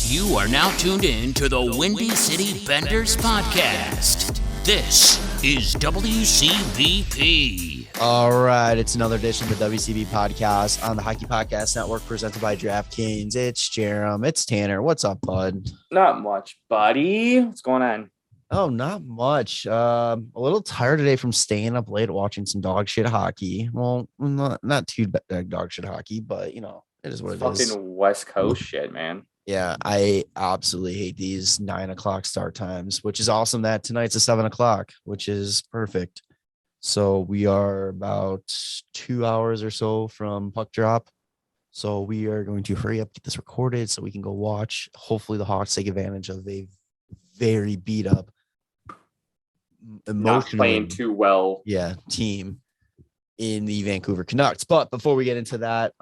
You are now tuned in to the Windy City Benders podcast. This is WCBP. All right, it's another edition of the WCB podcast on the Hockey Podcast Network presented by DraftKings. It's Jarom. It's Tanner. What's up, bud? Not much, buddy. What's going on? Oh, not much. A little tired today from staying up late watching some dog shit hockey. Well, not too bad dog shit hockey, but, you know, it is what it is. Fucking West Coast shit, man. Yeah, I absolutely hate these 9 o'clock start times, which is awesome that tonight's a 7 o'clock, which is perfect. So we are about 2 hours or so from puck drop. So we are going to hurry up, get this recorded so we can go watch. Hopefully the Hawks take advantage of a very beat up, not playing too well. Yeah, team in the Vancouver Canucks. But before we get into that,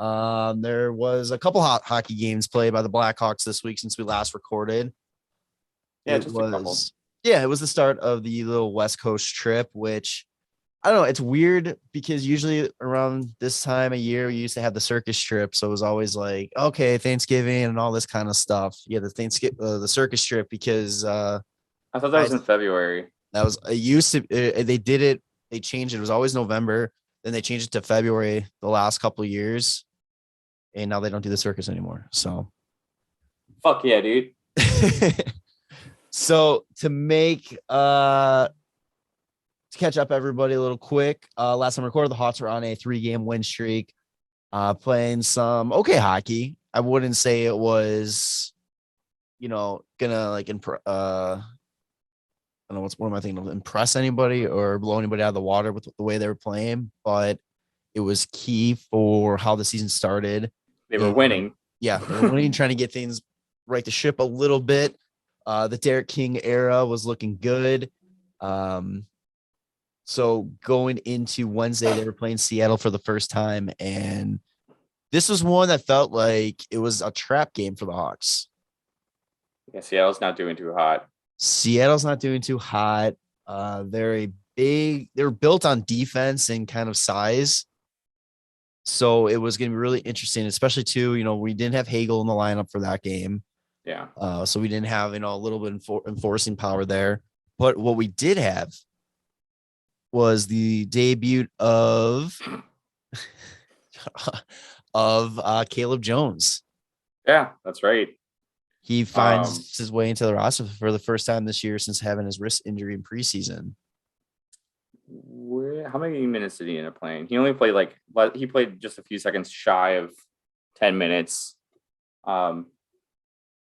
there was a couple hot hockey games played by the Blackhawks this week since we last recorded. Yeah, just a couple. Yeah, it was the start of the little West Coast trip, which I don't know. It's weird because usually around this time of year, we used to have the circus trip. So it was always like, okay, Thanksgiving and all this kind of stuff. Yeah, the circus trip because I thought that was in February. That was they did it. They changed it. It was always November. Then they changed it to February the last couple of years. And now they don't do the circus anymore. So fuck yeah, dude. So to catch up everybody a little quick. Last time I recorded, the Hawks were on a 3-game win streak, playing some okay hockey. I wouldn't say it was, gonna like I don't know what am I thinking of, impress anybody or blow anybody out of the water with the way they were playing, but it was key for how the season started. They were winning. Yeah, they were winning, trying to get things right the ship a little bit. The Derek King era was looking good. So going into Wednesday, they were playing Seattle for the first time, and this was one that felt like it was a trap game for the Hawks. Yeah, Seattle's not doing too hot. They're built on defense and kind of size. So it was going to be really interesting, especially too, we didn't have Hagel in the lineup for that game. Yeah. So we didn't have, a little bit enforcing power there. But what we did have was the debut of Caleb Jones. Yeah, that's right. He finds his way into the roster for the first time this year since having his wrist injury in preseason. How many minutes did he end up playing? He only played he played just a few seconds shy of 10 minutes. I'm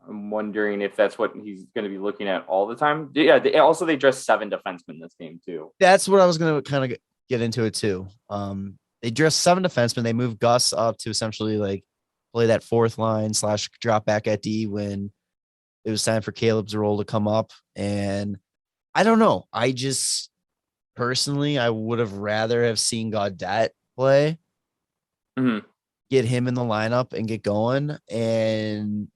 wondering if that's what he's going to be looking at all the time. Yeah. They dressed 7 defensemen this game too. That's what I was going to kind of get into it too. They dressed 7 defensemen. They moved Gus up to essentially play that fourth line / drop back at D when it was time for Caleb's role to come up. And I don't know. I just personally, I would have rather have seen Gaudette play, get him in the lineup and get going. And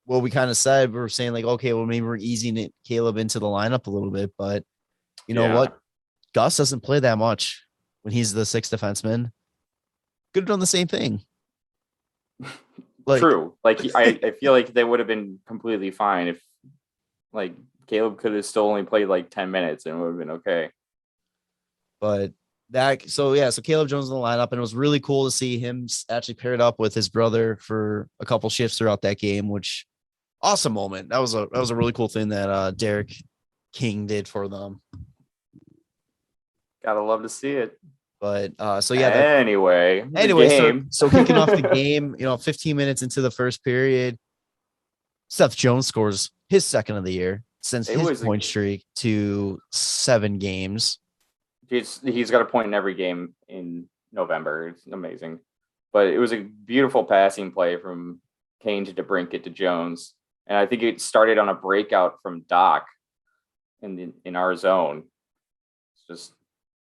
what we kind of said, we were saying okay, well, maybe we're easing Caleb into the lineup a little bit, but you know what? Gus doesn't play that much when he's the 6th defenseman. Could have done the same thing. True. I feel like they would have been completely fine if Caleb could have still only played 10 minutes and it would have been okay. But so Caleb Jones in the lineup, and it was really cool to see him actually paired up with his brother for a couple shifts throughout that game, which awesome moment. That was a really cool thing that Derek King did for them. Gotta love to see it. But anyway, so kicking off the game, 15 minutes into the first period, Seth Jones scores his second of the year since his point streak to 7 games. He's got a point in every game in November. It's amazing. But it was a beautiful passing play from Kane to DeBrincat to Jones. And I think it started on a breakout from Dach in our zone. It's just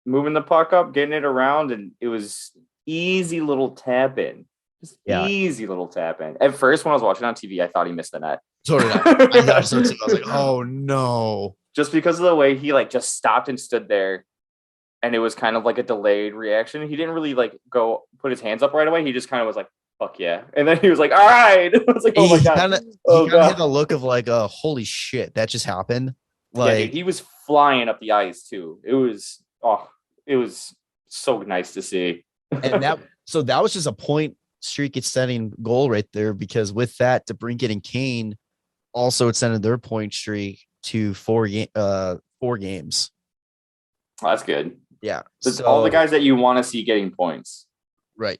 moving the puck up, getting it around, and it was easy little tap in. Easy little tap in. At first, when I was watching on TV, I thought he missed the net. So did I. I thought so too. I was like, oh no. Just because of the way he just stopped and stood there, and it was kind of like a delayed reaction. He didn't really go put his hands up right away. He just kind of was fuck yeah. And then he was like, all right. I was like, oh my God. He kind of had the look of like, holy shit, that just happened. Like, yeah, dude, he was flying up the ice too. It was so nice to see. and that was just a point streak extending goal right there, because with that, DeBrincat and Kane also extended their point streak to 4 games. Oh, that's good. Yeah. So, all the guys that you want to see getting points. Right.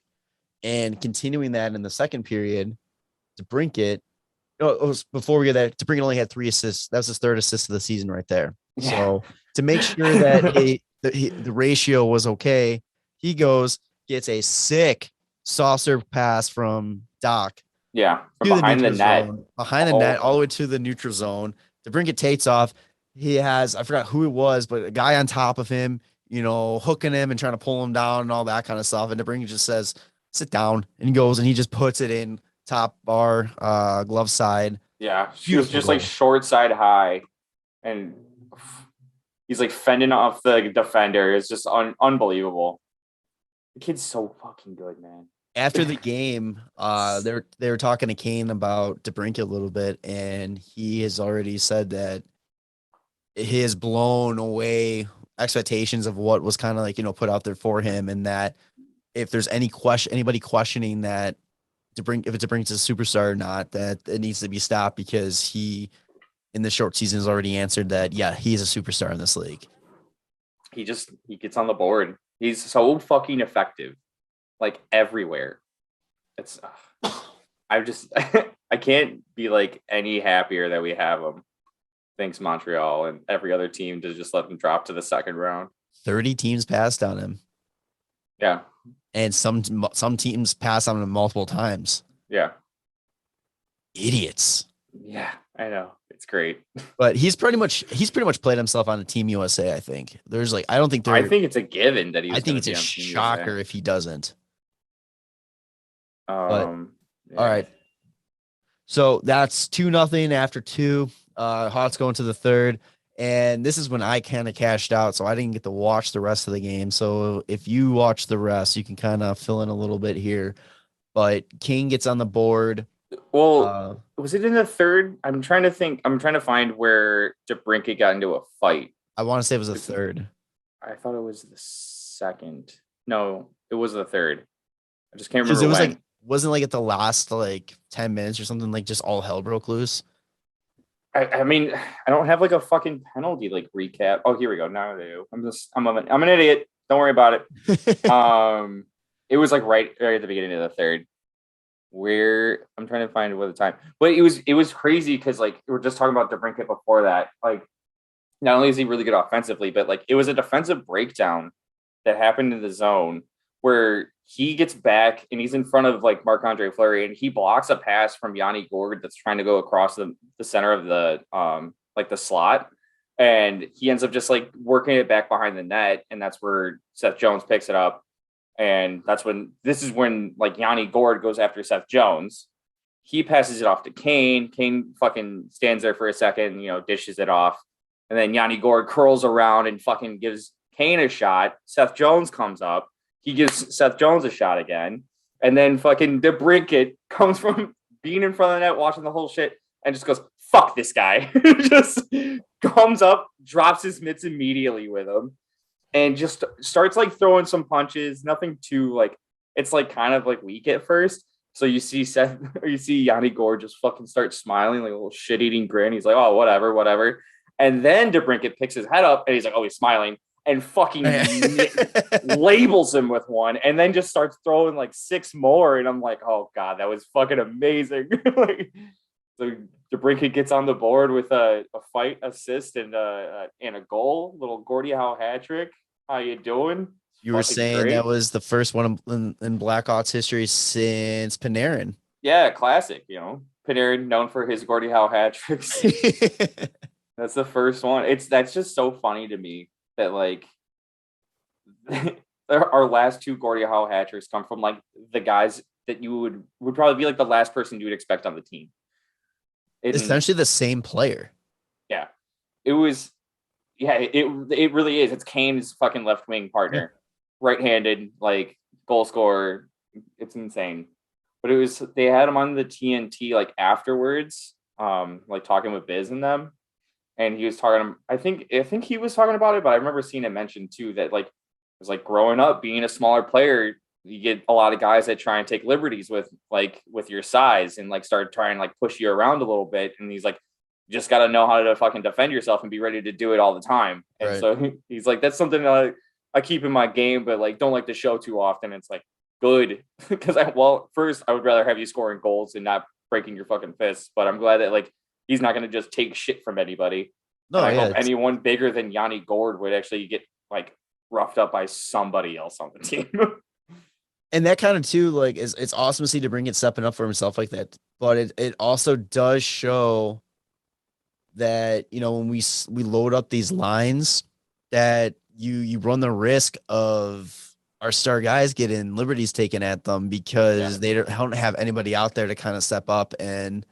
And continuing that in the second period, DeBrincat, before we get that, DeBrincat only had 3 assists. That was his 3rd assist of the season right there. Yeah. So to make sure that the ratio was okay, he gets a sick saucer pass from Dach. Yeah, from behind the net. Behind the net, all the way to the neutral zone. DeBrincat takes off. He has, I forgot who it was, but a guy on top of him, hooking him and trying to pull him down and all that kind of stuff. And DeBrincat just says, sit down, and he goes and he just puts it in top bar, glove side. Yeah, she was just like short side high, and he's like fending off the defender. It's just unbelievable. The kid's so fucking good, man. After the game, they were talking to Kane about DeBrincat a little bit, and he has already said that he has blown away expectations of what was kind of like, put out there for him, and that if there's anybody questioning that if DeBrincat's a superstar or not, that it needs to be stopped, because he, in the short season, has already answered that, yeah, he's a superstar in this league. He gets on the board. He's so fucking effective, like everywhere. It's I can't be like any happier that we have him. Thanks Montreal and every other team to just let him drop to the second round. 30 teams passed on him. Yeah. And some teams pass on him multiple times. Yeah. Idiots. Yeah, I know. It's great. But he's pretty much played himself on the Team USA, I think. I think it's a given that I think it's a shocker if he doesn't. Yeah. All right. So that's 2-0 after 2. Hawks going to the third. And this is when I kind of cashed out, so I didn't get to watch the rest of the game. So if you watch the rest, you can kind of fill in a little bit here. But King gets on the board. Well, was it in the third? I'm trying to think. I'm trying to find where DeBrincat got into a fight. I want to say it was the third. I thought it was the second. No, it was the third. I just can't remember. It was wasn't like at the last 10 minutes or something, like just all hell broke loose. I mean, I don't have like a fucking penalty recap. Oh, here we go. Now I do. I'm an idiot. Don't worry about it. It was right at the beginning of the third. Where I'm trying to find what the time, but it was crazy because we were just talking about DeBrincat before that. Not only is he really good offensively, but it was a defensive breakdown that happened in the zone where he gets back and he's in front of Marc-Andre Fleury, and he blocks a pass from Yanni Gourde that's trying to go across the center of the the slot, and he ends up just working it back behind the net, and that's where Seth Jones picks it up. And this is when Yanni Gourde goes after Seth Jones. He passes it off to Kane. Kane fucking stands there for a second, dishes it off. And then Yanni Gourde curls around and fucking gives Kane a shot. Seth Jones comes up. He gives Seth Jones a shot again. And then fucking DeBrincat comes from being in front of the net, watching the whole shit, and just goes, fuck this guy. Just comes up, drops his mitts immediately with him. And just starts throwing some punches, nothing too it's kind of weak at first. So you see Yanni Gourde just fucking start smiling like a little shit-eating grin. He's like, oh, whatever. And then DeBrincat picks his head up and he's like, oh, he's smiling, and fucking labels him with one, and then just starts throwing 6 more. And I'm like, oh God, that was fucking amazing. So DeBrincat gets on the board with a fight, assist, and a goal. Little Gordie Howe hat trick. How you doing? You were saying great. That was the first one in Blackhawks history since Panarin. Yeah, classic. Panarin known for his Gordie Howe hat tricks. That's the first one. That's just so funny to me that our last 2 Gordie Howe hat tricks come from the guys that you would probably be the last person you would expect on the team. Essentially the same player. Yeah, it was. Yeah, it really is. It's Kane's fucking left wing partner, right-handed goal scorer. It's insane. but they had him on the TNT like afterwards, like talking with Biz and them, and he was talking. I think he was talking about it, but I remember seeing it mentioned too that like it was like growing up being a smaller player, you get a lot of guys that try and take liberties with your size and like start trying to like push you around a little bit, and he's like, you just got to know how to fucking defend yourself and be ready to do it all the time. And right. So he's like, that's something that I keep in my game, but like don't like to show too often. It's like good because first I would rather have you scoring goals and not breaking your fucking fists. But I'm glad that like he's not going to just take shit from anybody. No, and I hope anyone bigger than Yanni Gord would actually get like roughed up by somebody else on the team. And that kind of too, like, it's awesome to see DeBrincat stepping up for himself like that. But it also does show that, you know, when we load up these lines, that you run the risk of our star guys getting liberties taken at them because they don't have anybody out there to kind of step up and,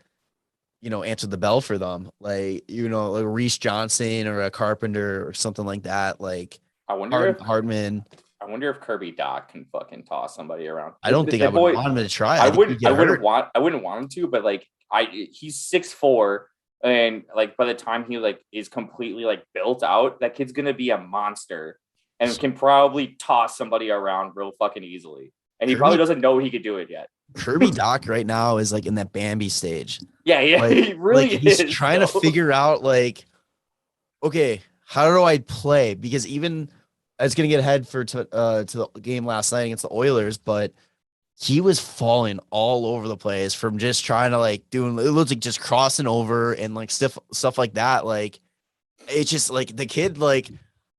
you know, answer the bell for them. Like, you know, like Reese Johnson or a Carpenter or something like that. Like, I wonder if Hardman. I wonder if Kirby Dach can fucking toss somebody around. I don't think I would want him to try. I wouldn't want him to, but like he's 6'4", and like by the time he like is completely like built out, that kid's gonna be a monster and can probably toss somebody around real fucking easily. And he probably doesn't know he could do it yet. Kirby Dach right now is like in that Bambi stage. Yeah, like, he really like he's trying to figure out like, okay, how do I play? Because even I was gonna get ahead to the game last night against the Oilers, but he was falling all over the place from just trying to like it looks like just crossing over and like stuff like that. Like it's just like the kid, like,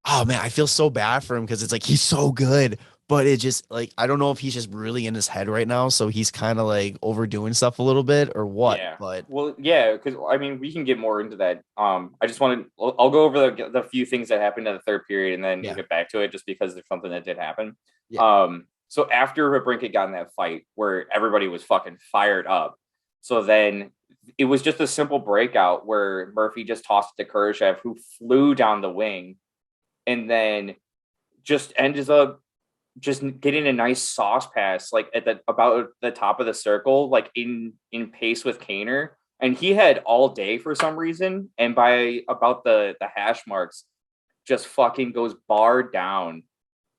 oh man, I feel so bad for him because it's like he's so good, but it just like I don't know if he's just really in his head right now, so he's kind of like overdoing stuff a little bit or what. Yeah. But because I mean we can get more into that. I just wanted I'll go over the few things that happened in the third period and then we'll get back to it just because there's something that did happen. Yeah. So after DeBrincat got in that fight where everybody was fucking fired up, so then it was just a simple breakout where Murphy just tossed it to Kurashev, who flew down the wing, and then just ends up just getting a nice sauce pass, like at about the top of the circle, like in pace with Kaner, and he had all day for some reason, and by about the hash marks, just fucking goes bar down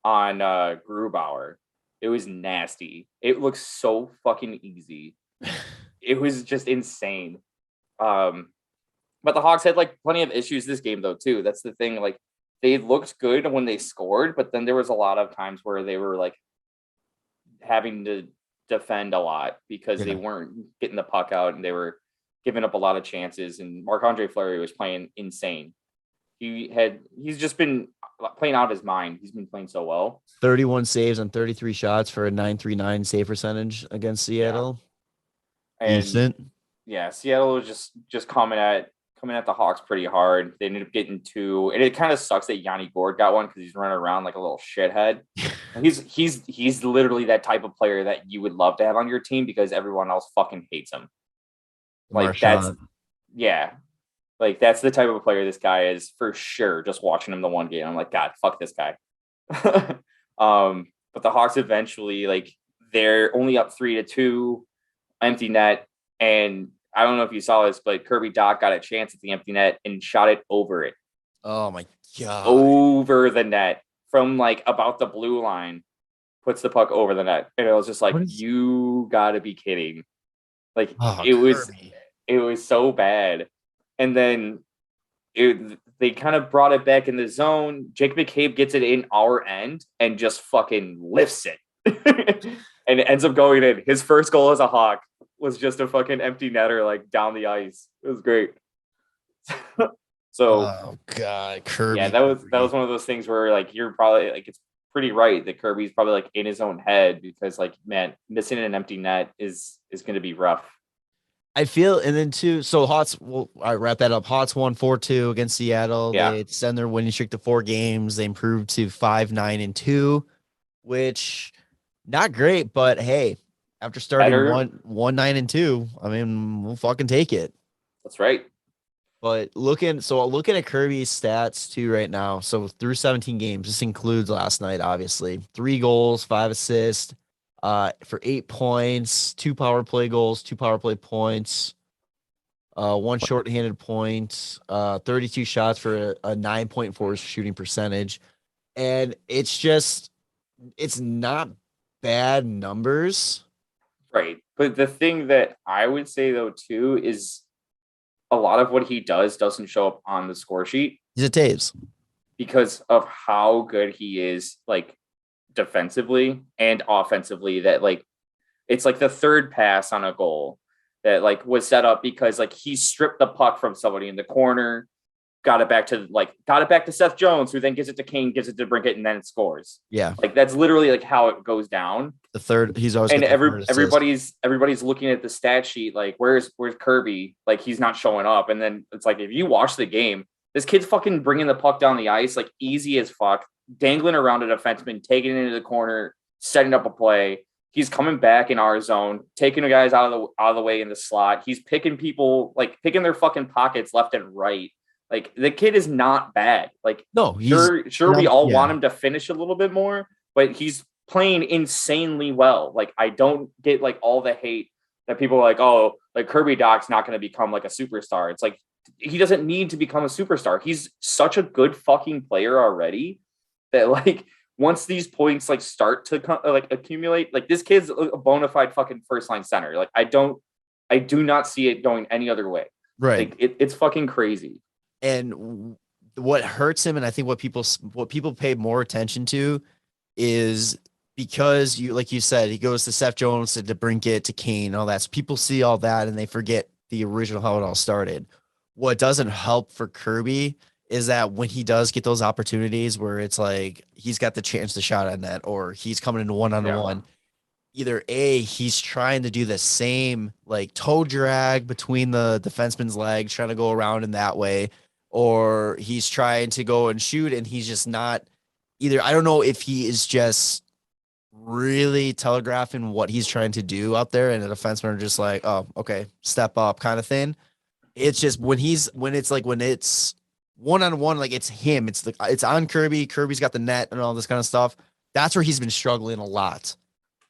on Grubauer. It was nasty. It looks so fucking easy. It was just insane. But the Hawks had like plenty of issues this game though too. That's the thing. Like they looked good when they scored, but then there was a lot of times where they were like having to defend a lot because they weren't getting the puck out and they were giving up a lot of chances. And Marc-Andre Fleury was playing insane. He's just been playing out of his mind. He's been playing so well. 31 saves on 33 shots for a .939 save percentage against Seattle. Yeah. Decent. Yeah, Seattle was just coming at the Hawks pretty hard. They ended up getting 2, and it kind of sucks that Yanni Gord got one because he's running around like a little shithead. he's literally that type of player that you would love to have on your team because everyone else fucking hates him. Like Like that's the type of player this guy is for sure. Just watching him the one game, I'm like, God, fuck this guy. But the Hawks eventually, like, they're only up 3-2, empty net, and I don't know if you saw this, but Kirby Dach got a chance at the empty net and shot it over it. Oh my God. Over the net from like about the blue line, puts the puck over the net. And it was just like, you gotta be kidding. Like it was so bad. And then they kind of brought it back in the zone. Jake McCabe gets it in our end and just fucking lifts it. And it ends up going in. His first goal as a Hawk was just a fucking empty netter, like down the ice. It was great. So, oh God, Kirby. Yeah, that was one of those things where like you're probably like it's pretty right that Kirby's probably like in his own head because like man, missing an empty net is going to be rough. I feel, and then too. So Hawks, I wrap that up. Hawks won 4-2 against Seattle. Yeah. They extend their winning streak to 4 games. They improved to 5-9-2, which not great, but hey. After starting 1-9-2, I mean, we'll fucking take it. That's right. But looking at Kirby's stats too right now. So through 17 games, this includes last night, obviously 3 goals, 5 assists, for 8 points, 2 power play goals, 2 power play points, 1 shorthanded point, 32 shots for a 9.4 shooting percentage. And it's not bad numbers. Right. But the thing that I would say, though, too, is a lot of what he doesn't show up on the score sheet. He's a Taves. Because of how good he is, like, defensively and offensively, that, like, it's like the third pass on a goal that, like, was set up because, like, he stripped the puck from somebody in the corner, got it back to Seth Jones, who then gives it to Kane, gives it to Brinkett, and then it scores. Yeah. Like, that's literally like how it goes down. The third, he's always, and everybody's looking at the stat sheet, like, where's Kirby? Like, he's not showing up. And then it's like, if you watch the game, this kid's fucking bringing the puck down the ice, like, easy as fuck, dangling around a defenseman, taking it into the corner, setting up a play. He's coming back in our zone, taking the guys out of the way in the slot. He's picking people, like, picking their fucking pockets left and right. Like, the kid is not bad. Like, no, sure we all want him to finish a little bit more, but he's playing insanely well. Like, I don't get, like, all the hate that people are like, oh, like, Kirby Dach's not going to become, like, a superstar. It's like, he doesn't need to become a superstar. He's such a good fucking player already that, like, once these points, like, start to like accumulate, like, this kid's a bona fide fucking first line center. Like, I do not see it going any other way. Right. Like, it's fucking crazy. And what hurts him, and I think what people pay more attention to, is because like you said, he goes to Seth Jones, to Brinkett, to Kane, all that. So people see all that and they forget the original, how it all started. What doesn't help for Kirby is that when he does get those opportunities where it's like he's got the chance to shot on net, or he's coming into one-on-one, either A, he's trying to do the same, like, toe drag between the defenseman's legs, trying to go around in that way, or he's trying to go and shoot and he's just not either. I don't know if he is just really telegraphing what he's trying to do out there, and the defensemen are just like, oh, okay, step up kind of thing. It's just when it's one-on-one, like, it's him. It's on Kirby. Kirby's got the net and all this kind of stuff. That's where he's been struggling a lot.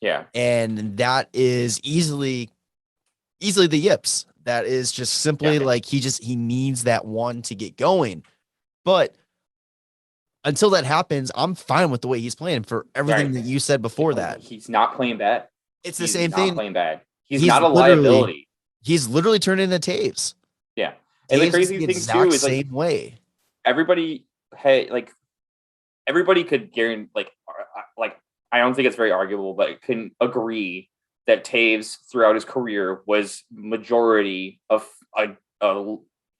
Yeah. And that is easily the yips. That is just simply like he needs that one to get going. But until that happens, I'm fine with the way he's playing for everything that you said before that. He's not playing bad. It's the same thing. Playing bad. He's not a liability. He's literally turned into Taves. Yeah. And the crazy thing too is, like, same way. Everybody could guarantee, like, I don't think it's very arguable, but can agree that Taves throughout his career was majority of a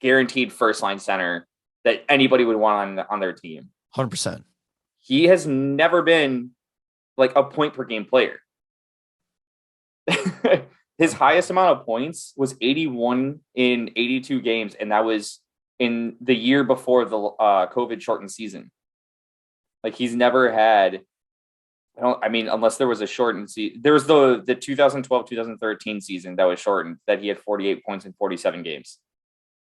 guaranteed first line center that anybody would want on their team. 100%. He has never been, like, a point per game player. His highest amount of points was 81 in 82 games, and that was in the year before the COVID shortened season. Like, he's never had, unless there was a shortened season. There was the 2012-2013 season that was shortened, that he had 48 points in 47 games.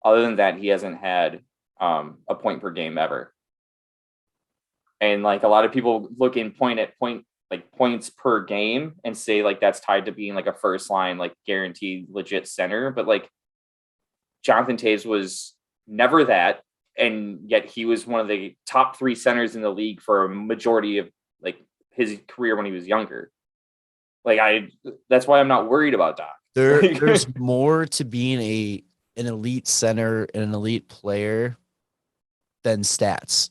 Other than that, he hasn't had a point per game ever. And, like, a lot of people look in points per game and say, like, that's tied to being, like, a first line, like, guaranteed legit center. But, like, Jonathan Taves was never that. And yet he was one of the top 3 centers in the league for a majority of, like, his career when he was younger. Like, that's why I'm not worried about Dach. There's more to being an elite center and an elite player than stats.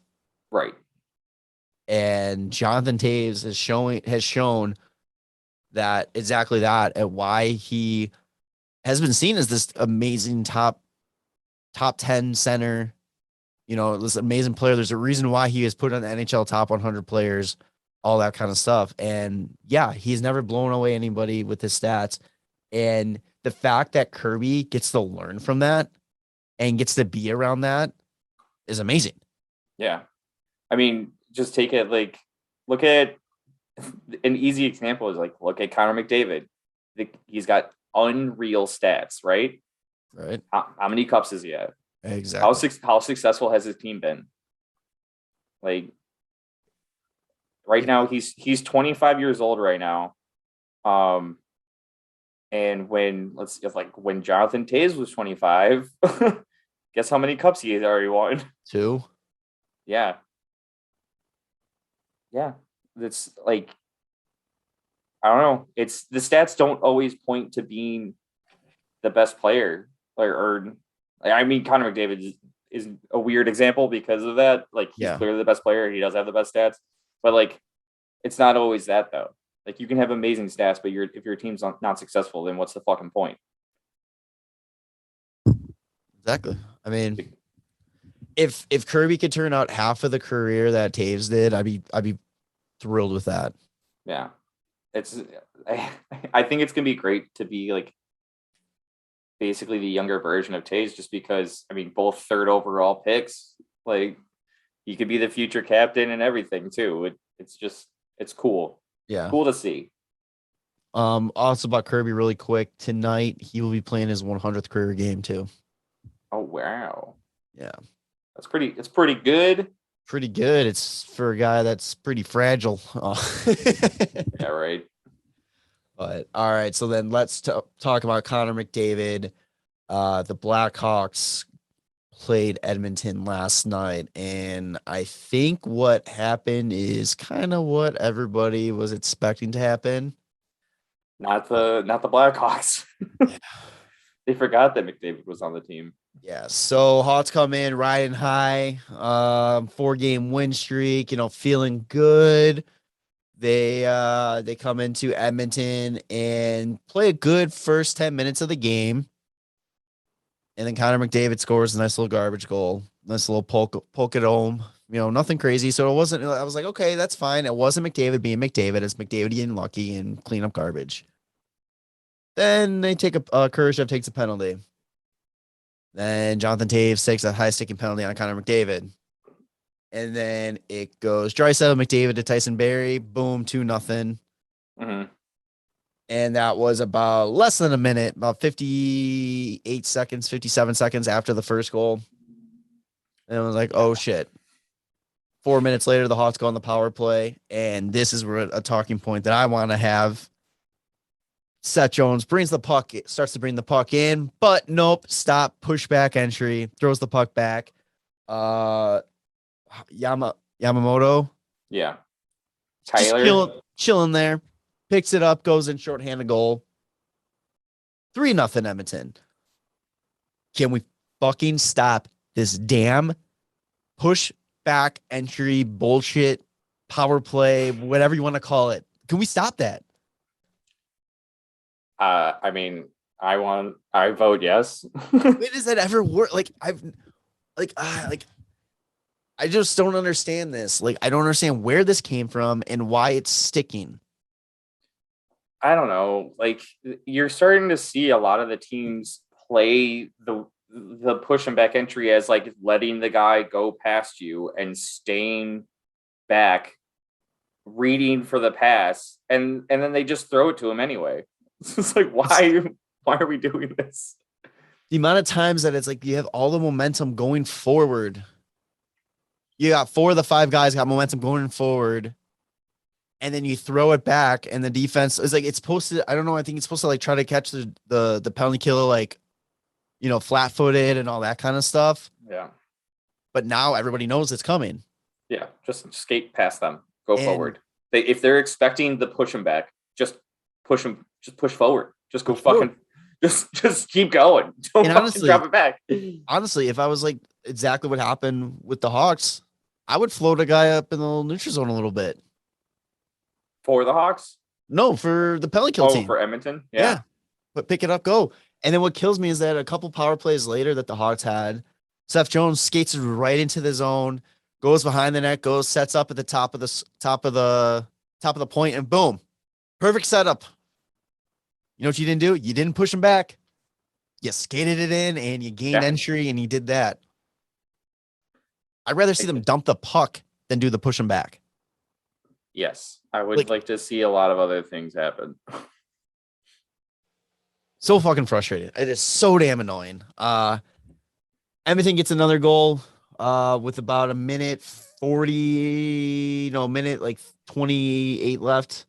Right. And Jonathan Taves has shown that exactly that, and why he has been seen as this amazing top 10 center, this amazing player. There's a reason why he is put on the NHL top 100 players, all that kind of stuff. And yeah, he's never blown away anybody with his stats. And the fact that Kirby gets to learn from that and gets to be around that is amazing. Yeah. I mean, just take it, like, look at an easy example is, like, look at Connor McDavid. He's got unreal stats, right? Right. How many cups does he have? Exactly. How successful has his team been? Like, right now, he's 25 years old right now. And when Jonathan Toews was 25, guess how many cups he has already won? 2. Yeah. Yeah. That's like, I don't know. It's the stats don't always point to being the best player, or I mean, Connor McDavid is a weird example because of that. Like, he's clearly the best player. He does have the best stats, but like, it's not always that though. Like, you can have amazing stats, but if your team's not successful, then what's the fucking point? Exactly. I mean, if Kirby could turn out half of the career that Toews did, I'd be thrilled with that. Yeah, I think it's gonna be great to be like basically the younger version of Toews, just because I mean, both third overall picks, like, he could be the future captain and everything too. It's cool. Yeah, cool to see. Also about Kirby, really quick, tonight he will be playing his 100th career game too. Oh wow. Yeah, it's pretty good. Pretty good. It's for a guy that's pretty fragile. Yeah, right. But all right, so then let's talk about Connor McDavid. The Blackhawks played Edmonton last night, and I think what happened is kind of what everybody was expecting to happen. Not the Blackhawks. They forgot that McDavid was on the team. Yeah, so Hawks come in riding high, 4-game win streak, feeling good. They come into Edmonton and play a good first 10 minutes of the game. And then Connor McDavid scores a nice little garbage goal, nice little poke at home, nothing crazy. So it wasn't, I was like, okay, that's fine. It wasn't McDavid being McDavid. It's McDavid getting lucky and clean up garbage. Then they take Khrushchev takes a penalty. Then Jonathan Toews takes a high-sticking penalty on Connor McDavid. And then it goes Draisaitl, McDavid to Tyson Barrie. Boom, 2-0. Mm-hmm. And that was about less than a minute, about 58 seconds, 57 seconds after the first goal. And I was like, oh, shit. 4 minutes later, the Hawks go on the power play. And this is a talking point that I want to have. Seth Jones brings the puck, starts to bring the puck in, but nope, stop, pushback entry, throws the puck back. Yamamoto. Yeah. Tyler. Just chilling there. Picks it up, goes in shorthanded goal. 3-0 Edmonton. Can we fucking stop this damn pushback entry bullshit, power play, whatever you want to call it? Can we stop that? I mean, I vote yes. When does that ever work? I just don't understand this. Like, I don't understand where this came from and why it's sticking. I don't know. Like, you're starting to see a lot of the teams play the push and back entry as like letting the guy go past you and staying back, reading for the pass, and then they just throw it to him anyway. It's like, why are we doing this? The amount of times that it's like you have all the momentum going forward. You got 4 of the 5 guys got momentum going forward, and then you throw it back, and the defense is like, it's supposed to, I don't know, I think it's supposed to like try to catch the penalty killer, like, flat-footed and all that kind of stuff. Yeah. But now everybody knows it's coming. Yeah, just skate past them. Go forward. If they're expecting the push them back, just push them. Just push forward. Just go fucking. Just keep going. Don't honestly drop it back. Honestly, if I was like exactly what happened with the Hawks, I would float a guy up in the neutral zone a little bit. For the Hawks? No, for the penalty kill team. For Edmonton? Yeah. But pick it up, go. And then what kills me is that a couple power plays later that the Hawks had, Seth Jones skates right into the zone, goes behind the net, sets up at the top of the point, and boom. Perfect setup. You know what you didn't do? You didn't push him back. You skated it in and you gained entry, and you did that. I'd rather see them dump the puck than do the push him back. Yes. I would like to see a lot of other things happen. So fucking frustrated. It is so damn annoying. Edmonton gets another goal with about a minute 28 left.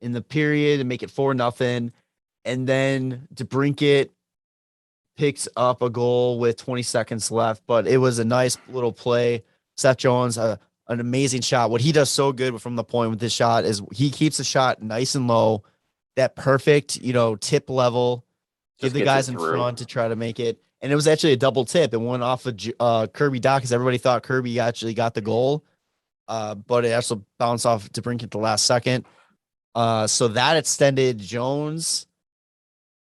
in the period and make it 4-0. And then DeBrincat picks up a goal with 20 seconds left, but it was a nice little play. Seth Jones, an amazing shot. What he does so good from the point with this shot is he keeps the shot nice and low, that perfect, tip level, give Just the gets guys it in through. front to try to make it. And it was actually a double tip. It went off of Kirby Dach because everybody thought Kirby actually got the goal, but it also bounced off to bring it the last second. So that extended Jones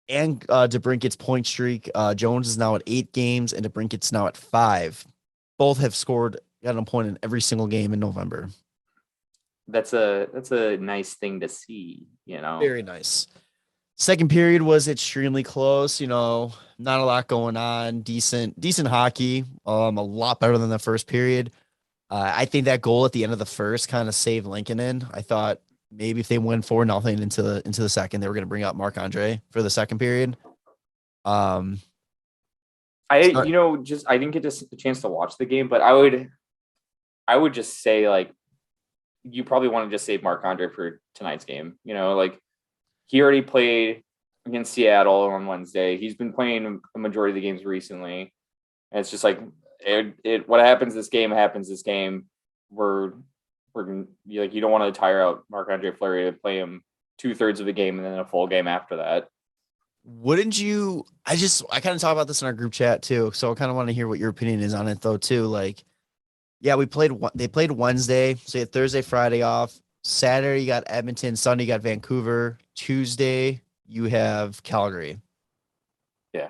and DeBrincat's point streak. Jones is now at 8 games, and DeBrincat's now at 5. Both have got a point in every single game in November. That's a nice thing to see, Very nice. Second period was extremely close. Not a lot going on. Decent hockey. A lot better than the first period. I think that goal at the end of the first kind of saved Lincoln. I thought maybe if they win 4-0 into the second, they were going to bring up Marc-Andre for the second period. I didn't get a chance to watch the game, but I would just say, like, you probably want to just save Marc-Andre for tonight's game. He already played against Seattle on Wednesday. He's been playing a majority of the games recently. And it's just like, what happens this game happens this game. We're you don't want to tire out Marc-Andre Fleury to play him 2/3 of the game and then a full game after that. Wouldn't you? I kind of talk about this in our group chat too. So I kind of want to hear what your opinion is on it though too. Like, yeah, they played Wednesday. So you had Thursday, Friday off. Saturday, you got Edmonton. Sunday, you got Vancouver. Tuesday, you have Calgary. Yeah.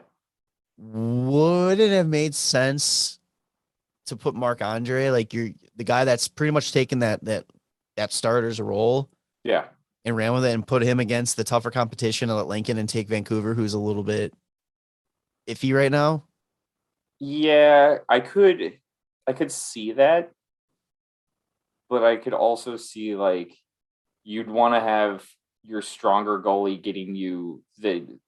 Would it have made sense to put Marc-Andre, like you're the guy that's pretty much taken that starter's role? Yeah. And ran with it and put him against the tougher competition of Lincoln and take Vancouver, who's a little bit iffy right now? Yeah, I could see that. But I could also see, like, you'd want to have your stronger goalie getting you the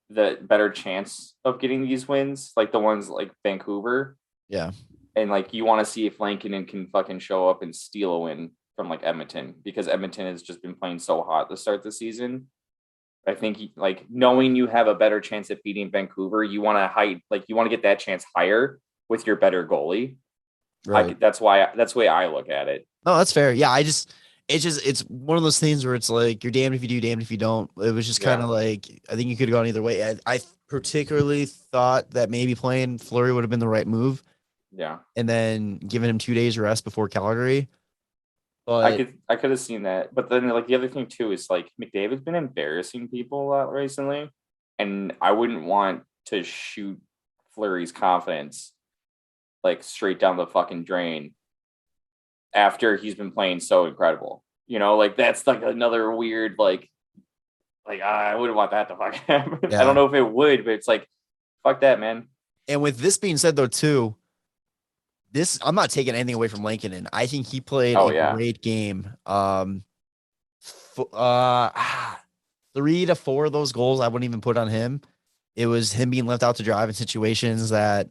better chance of getting these wins, like the ones like Vancouver. Yeah. And like you want to see if Lankinen can fucking show up and steal a win from like Edmonton, because Edmonton has just been playing so hot to start the season. I think like knowing you have a better chance of beating Vancouver, you want to get that chance higher with your better goalie. Right. That's the way I look at it. No, that's fair. Yeah, it's one of those things where it's like you're damned if you do, damned if you don't. It was just kind of like I think you could have gone either way. I particularly thought that maybe playing Fleury would have been the right move. Yeah, and then giving him 2 days rest before Calgary. But I could have seen that. But then like the other thing too is like McDavid's been embarrassing people a lot recently, and I wouldn't want to shoot Fleury's confidence like straight down the fucking drain after he's been playing so incredible. Like that's like another weird like I wouldn't want that to fucking happen. Yeah. I don't know if it would, but it's like fuck that, man. And with this being said though too, I'm not taking anything away from Lankinen. I think he played a great game. 3 to 4 of those goals I wouldn't even put on him. It was him being left out to drive in situations that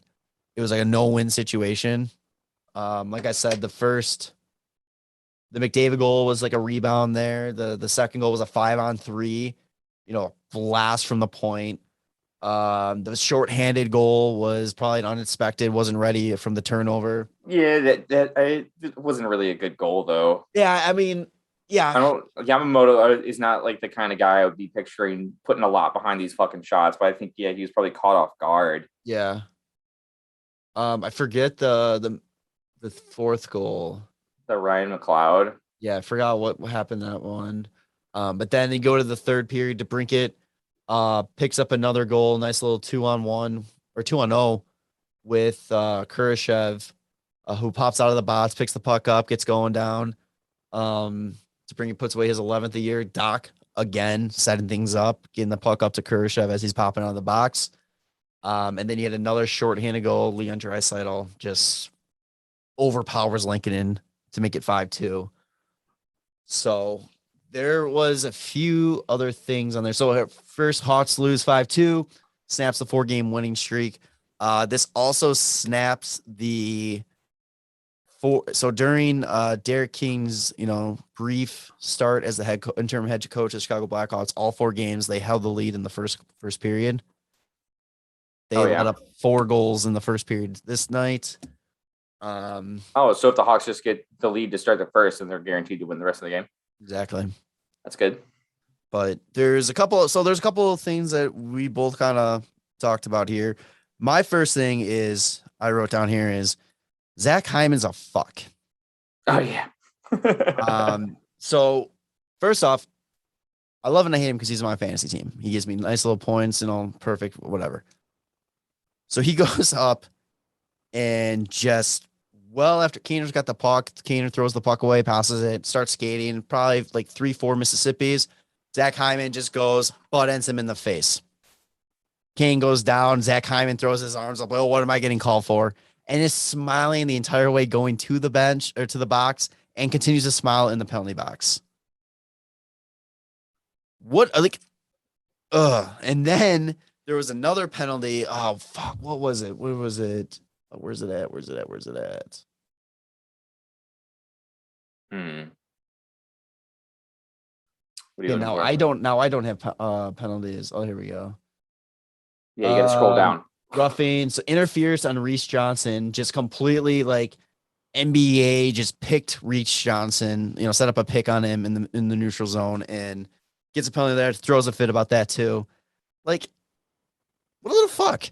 it was like a no-win situation. Like I said, the McDavid goal was like a rebound there. The second goal was a 5-on-3, blast from the point. The shorthanded goal was probably an unexpected, wasn't ready from the turnover. Yeah, it wasn't really a good goal though. Yeah, I mean, yeah. Yamamoto is not like the kind of guy I would be picturing putting a lot behind these fucking shots, but I think he was probably caught off guard. Yeah. I forget the fourth goal. The Ryan McLeod. Yeah, I forgot what happened that one. But then they go to the third period to Brinkett. Picks up another goal, nice little 2-on-1 or 2-on-0 with Kurashev, who pops out of the box, picks the puck up, gets going down. Brinkett puts away his 11th of the year. Dach again setting things up, getting the puck up to Kurashev as he's popping out of the box. And then he had another shorthanded goal. Leon Draisaitl just overpowers Lincoln to make it 5-2. So there was a few other things on there. So first, Hawks lose 5-2, snaps the 4-game winning streak. This also snaps the during Derek King's, brief start as the interim head coach of the Chicago Blackhawks, all 4 games they held the lead in the first period. They let up 4 goals in the first period this night. So if the Hawks just get the lead to start the first, then they're guaranteed to win the rest of the game. Exactly. That's good. But there's a couple of things that we both kind of talked about here. My first thing is I wrote down here is Zach Hyman's a fuck. Oh yeah. So first off, I love and I hate him because he's on my fantasy team. He gives me nice little points and all perfect, whatever. So he goes up and just after Keener's got the puck, Keener throws the puck away, passes it, starts skating, probably like 3-4 Mississippis. Zach Hyman just goes, butt ends him in the face. Kane goes down. Zach Hyman throws his arms up. Well, what am I getting called for? And is smiling the entire way going to the bench or to the box and continues to smile in the penalty box. And then there was another penalty. Oh, fuck. What was it? Where was it? Where's it at? Yeah, now I don't have penalties. Oh, here we go. Yeah, you got to scroll down. Roughing, so interference on Reese Johnson, just completely like NBA just picked Reese Johnson, set up a pick on him in the neutral zone and gets a penalty there, throws a fit about that too. Like, what a little fuck.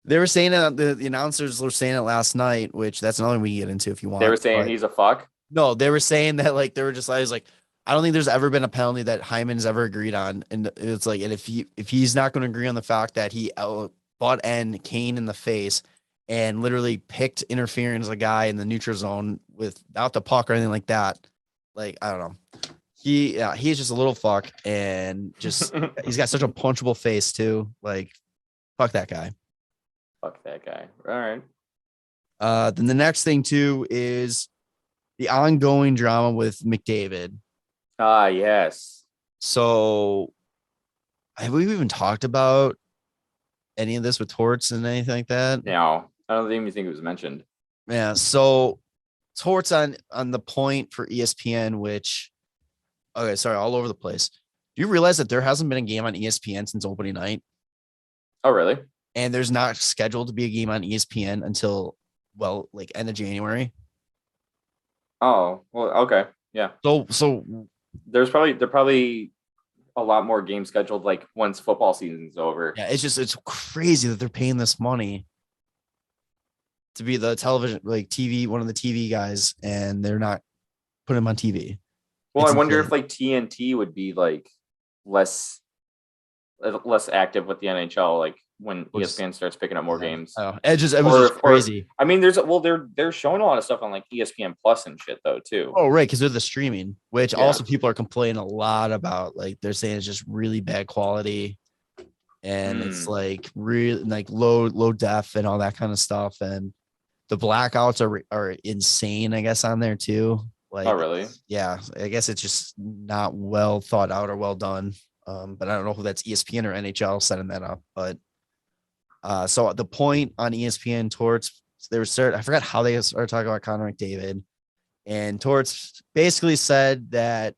They were saying it, the announcers were saying it last night, which that's another thing we can get into if you want. They were saying he's a fuck? No, they were saying that like they were just like I don't think there's ever been a penalty that Hyman's ever agreed on. And it's like, and if he's not going to agree on the fact that he butt end Kane in the face and literally picked interference a guy in the neutral zone without the puck or anything like that, like, I don't know. He's just a little fuck and just, he's got such a punchable face too. Like, fuck that guy. Fuck that guy. All right. Then the next thing too is the ongoing drama with McDavid'd. Yes. So have we even talked about any of this with Torts and anything like that? No, I don't even think it was mentioned. Yeah. So Torts on the point for ESPN, which, okay, sorry, all over the place. Do you realize that there hasn't been a game on ESPN since opening night? Oh, really? And there's not scheduled to be a game on ESPN until, end of January. Oh, well, okay. Yeah. So there's probably a lot more games scheduled like once football season's over. Yeah, it's crazy that they're paying this money to be the television, like TV, one of the TV guys, and they're not putting him on TV. Well, I wonder if like TNT would be like less active with the NHL, like when ESPN starts picking up more games. It was crazy. I mean, they're showing a lot of stuff on like ESPN Plus and shit though too. Oh, right, because they're the streaming, which also people are complaining a lot about. Like they're saying it's just really bad quality, and it's like really like low def and all that kind of stuff. And the blackouts are insane, I guess, on there too. Like, oh, really? Yeah, I guess it's just not well thought out or well done. But I don't know who that's ESPN or NHL setting that up. But so the point on ESPN, Torts, I forgot how they started talking about Connor McDavid, and Torts basically said that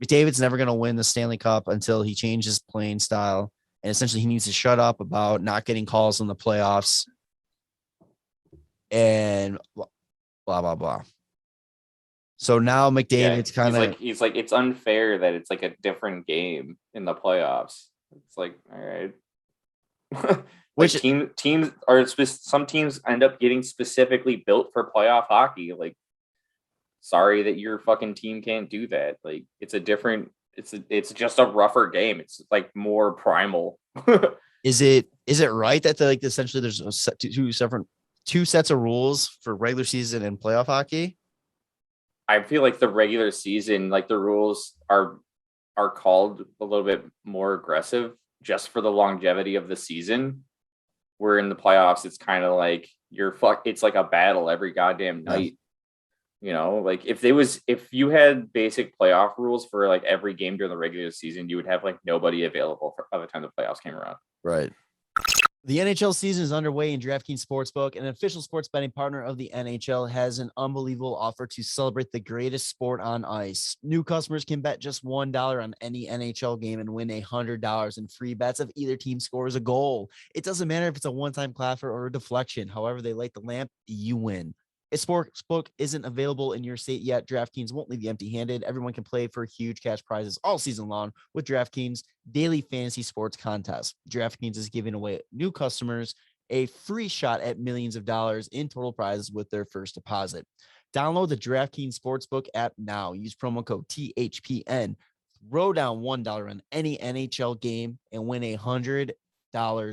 McDavid's never going to win the Stanley Cup until he changes playing style, and essentially he needs to shut up about not getting calls in the playoffs, and blah blah blah. So now McDavid's kind of he's like it's unfair that it's like a different game in the playoffs. It's like, all right. Which teams are some teams end up getting specifically built for playoff hockey. Like, sorry that your fucking team can't do that. Like, it's it's just a rougher game. It's like more primal. Is it right that essentially there's two sets of rules for regular season and playoff hockey? I feel like the regular season, like the rules are called a little bit more aggressive just for the longevity of the season. Where in the playoffs, it's kind of like it's like a battle every goddamn night. You know, like if you had basic playoff rules for like every game during the regular season, you would have like nobody available by the time the playoffs came around. Right. The NHL season is underway, and DraftKings Sportsbook, an official sports betting partner of the NHL, has an unbelievable offer to celebrate the greatest sport on ice. New customers can bet just $1 on any NHL game and win $100 in free bets if either team scores a goal. It doesn't matter if it's a one-time clapper or a deflection. However they light the lamp, you win. If Sportsbook isn't available in your state yet, DraftKings won't leave you empty-handed. Everyone can play for huge cash prizes all season long with DraftKings daily fantasy sports contest. DraftKings is giving away new customers a free shot at millions of dollars in total prizes with their first deposit. Download the DraftKings Sportsbook app now. Use promo code THPN. Throw down $1 on any NHL game and win $100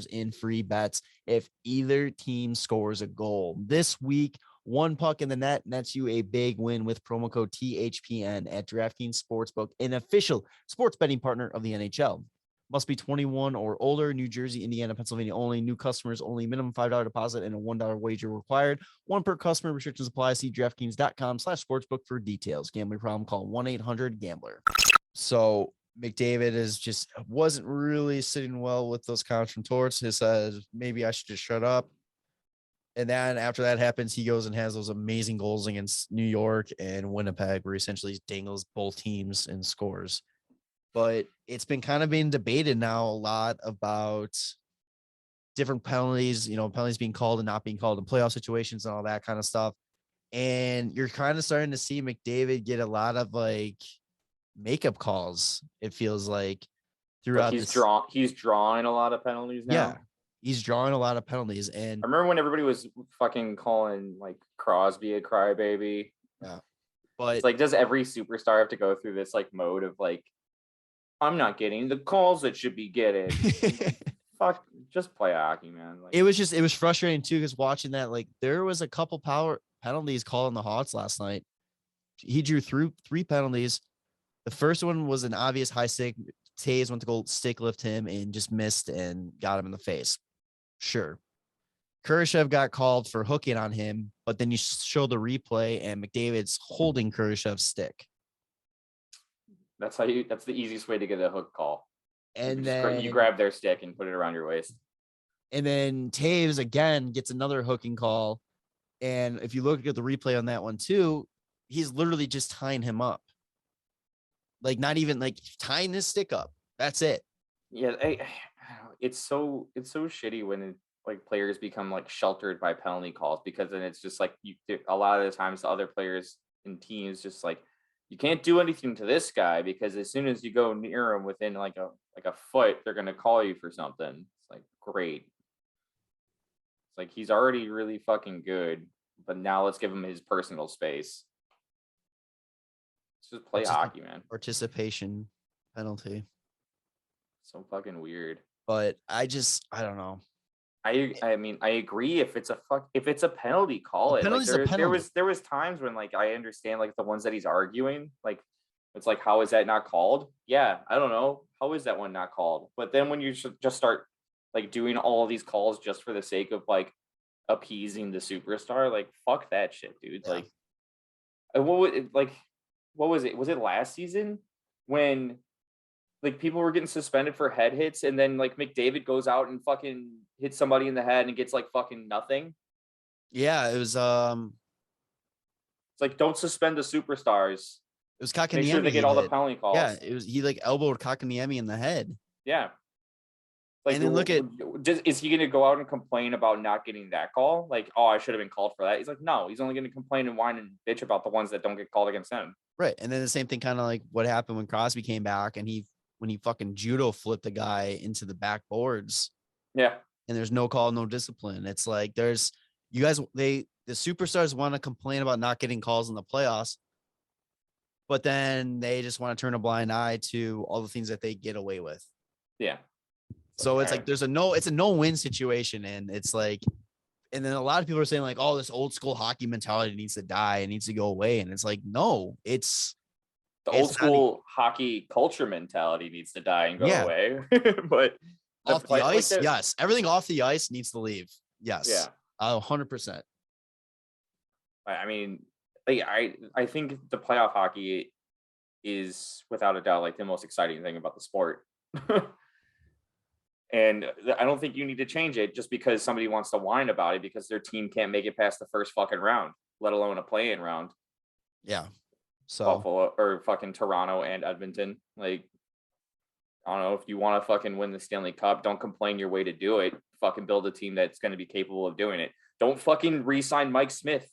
in free bets if either team scores a goal. This week, one puck in the net nets you a big win with promo code THPN at DraftKings Sportsbook, an official sports betting partner of the NHL. Must be 21 or older. New Jersey, Indiana, Pennsylvania only. New customers only. Minimum $5 deposit and a $1 wager required. One per customer. Restrictions apply. See DraftKings.com/sportsbook for details. Gambling problem? Call 1-800-GAMBLER. So McDavid is just wasn't really sitting well with those comments from Torts. He says maybe I should just shut up. And then after that happens, he goes and has those amazing goals against New York and Winnipeg, where he essentially dangles both teams and scores. But it's been kind of being debated now a lot about different penalties, penalties being called and not being called in playoff situations and all that kind of stuff. And you're kind of starting to see McDavid get a lot of like makeup calls. It feels like throughout he's drawing a lot of penalties now. Yeah. He's drawing a lot of penalties. And I remember when everybody was fucking calling like Crosby a crybaby. Yeah. But it's like, does every superstar have to go through this like mode of like, I'm not getting the calls that should be getting? Fuck, just play hockey, man. Like, it was frustrating too, because watching that, like there was a couple power penalties called on the Hawks last night. He drew through 3 penalties. The first one was an obvious high stick. Taves went to go stick lift him and just missed and got him in the face. Sure. Kurashev got called for hooking on him, but then you show the replay and McDavid's holding Kurashev's stick. That's the easiest way to get a hook call. And then you grab their stick and put it around your waist. And then Taves again gets another hooking call. And if you look at the replay on that one too, he's literally just tying him up. Like not even like tying his stick up. That's it. Yeah, it's so shitty when like players become like sheltered by penalty calls, because then it's just like a lot of the times the other players and teams just like, you can't do anything to this guy because as soon as you go near him within like a foot, they're gonna call you for something. It's like, great. It's like he's already really fucking good, but now let's give him his personal space. Let's just play hockey, man. Participation penalty. So fucking weird. But I don't know. I mean, I agree if it's a penalty, call it. Like, there was times when like I understand like the ones that he's arguing, like it's like, how is that not called? Yeah, I don't know. How is that one not called? But then when you just start like doing all of these calls just for the sake of like appeasing the superstar, like fuck that shit, dude. Yeah. Like what was it? Was it last season when like people were getting suspended for head hits and then like McDavid goes out and fucking hits somebody in the head and gets like fucking nothing? Yeah, it was it's like, don't suspend the superstars. It was Kakaniemi. Make sure they get all the penalty calls. Yeah, it was he like elbowed Kakaniemi in the head. Yeah. Like, and then look at, is he going to go out and complain about not getting that call? Like, oh, I should have been called for that. He's like, no, he's only going to complain and whine and bitch about the ones that don't get called against him. Right. And then the same thing kind of like what happened when Crosby came back and when he fucking judo flipped a guy into the backboards. Yeah. And there's no call, no discipline. It's like the superstars want to complain about not getting calls in the playoffs, but then they just want to turn a blind eye to all the things that they get away with. Yeah. So it's like it's a no-win situation. And it's like, and then a lot of people are saying like, oh, this old school hockey mentality needs to die and needs to go away. And it's like, no, it's the old school hockey culture mentality needs to die and go away. But off the ice, yes. Everything off the ice needs to leave. Yes. Yeah. 100%. I mean, like, I think the playoff hockey is without a doubt like the most exciting thing about the sport. And I don't think you need to change it just because somebody wants to whine about it because their team can't make it past the first fucking round, let alone a play-in round. Yeah. So Buffalo or fucking Toronto and Edmonton. Like, I don't know, if you want to fucking win the Stanley Cup, don't complain your way to do it. Fucking build a team that's going to be capable of doing it. Don't fucking re-sign Mike Smith.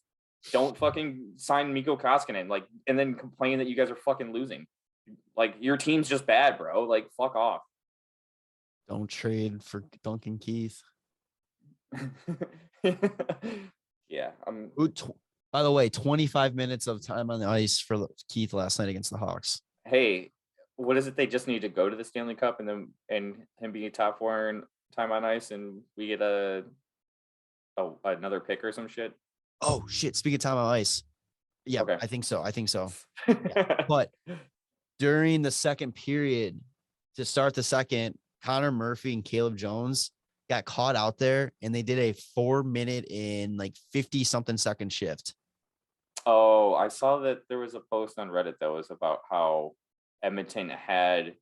Don't fucking sign Mikko Koskinen. Like, and then complain that you guys are fucking losing. Like, your team's just bad, bro. Like, fuck off. don't trade for Duncan Keith. Yeah. By the way, 25 minutes of time on the ice for Keith last night against the Hawks. Hey, what is it? They just need to go to the Stanley Cup and him be a top 4 in time on ice, and we get another pick or some shit. Oh shit! Speaking of time on ice, yeah, okay. I think so. Yeah. But during the second period, to start the second, Connor Murphy and Caleb Jones got caught out there, and they did a 4-minute in like 50-something second shift. Oh, I saw that there was a post on Reddit that was about how Edmonton had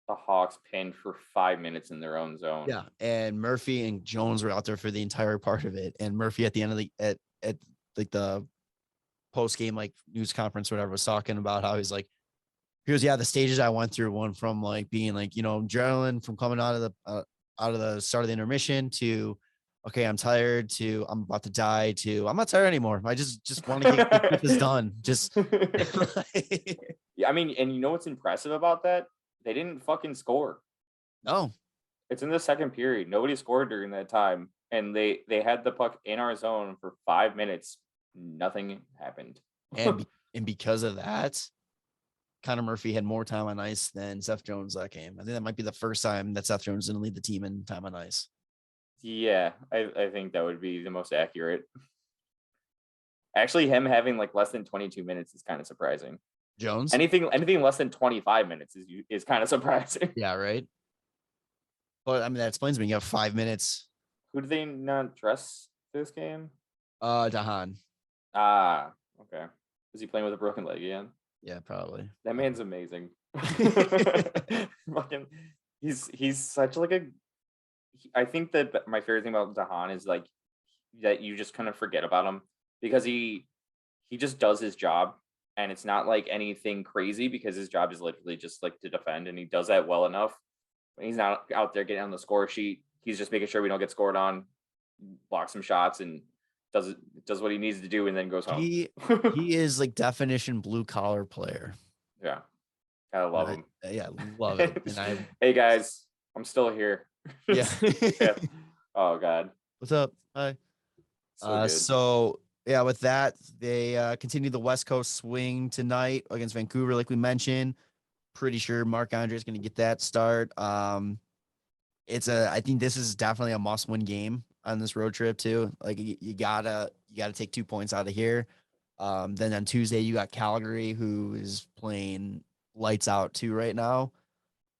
the Hawks pinned for 5 minutes in their own zone. Yeah, and Murphy and Jones were out there for the entire part of it. And Murphy at the end of at like the post game like news conference or whatever was talking about how he's like, here's the stages I went through. One from like being like, adrenaline from coming out of the start of the intermission to, okay, I'm tired, to I'm about to die, to I'm not tired anymore. I just want to get this done. Just yeah, I mean, and you know what's impressive about that? They didn't fucking score. No. It's in the second period. Nobody scored during that time. And they had the puck in our zone for 5 minutes. Nothing happened. and because of that, Connor Murphy had more time on ice than Seth Jones that game. I think that might be the first time that Seth Jones didn't lead the team in time on ice. Yeah, I think that would be the most accurate. Actually, him having like less than 22 minutes is kind of surprising. Jones? Anything less than 25 minutes is kind of surprising. Yeah, right. But I mean, that explains me. You have 5 minutes. Who did they not dress this game? Dahan. Ah, okay. Is he playing with a broken leg again? Yeah, probably. That man's amazing. Fucking, he's such like a. I think that my favorite thing about Dahan is like that you just kind of forget about him because he just does his job, and it's not like anything crazy because his job is literally just like to defend, and he does that well enough. He's not out there getting on the score sheet. He's just making sure we don't get scored on, blocks some shots, and does what he needs to do, and then goes home. He is like definition blue collar player. Yeah, gotta love him. Yeah, love it. And hey guys, I'm still here. Yeah. Yeah. Oh God. What's up? Hi. So yeah, with that, they continue the West Coast swing tonight against Vancouver, like we mentioned. Pretty sure Marc-Andre is going to get that start. I think this is definitely a must-win game on this road trip too. Like you gotta take 2 points out of here. Then on Tuesday you got Calgary, who is playing lights out too right now.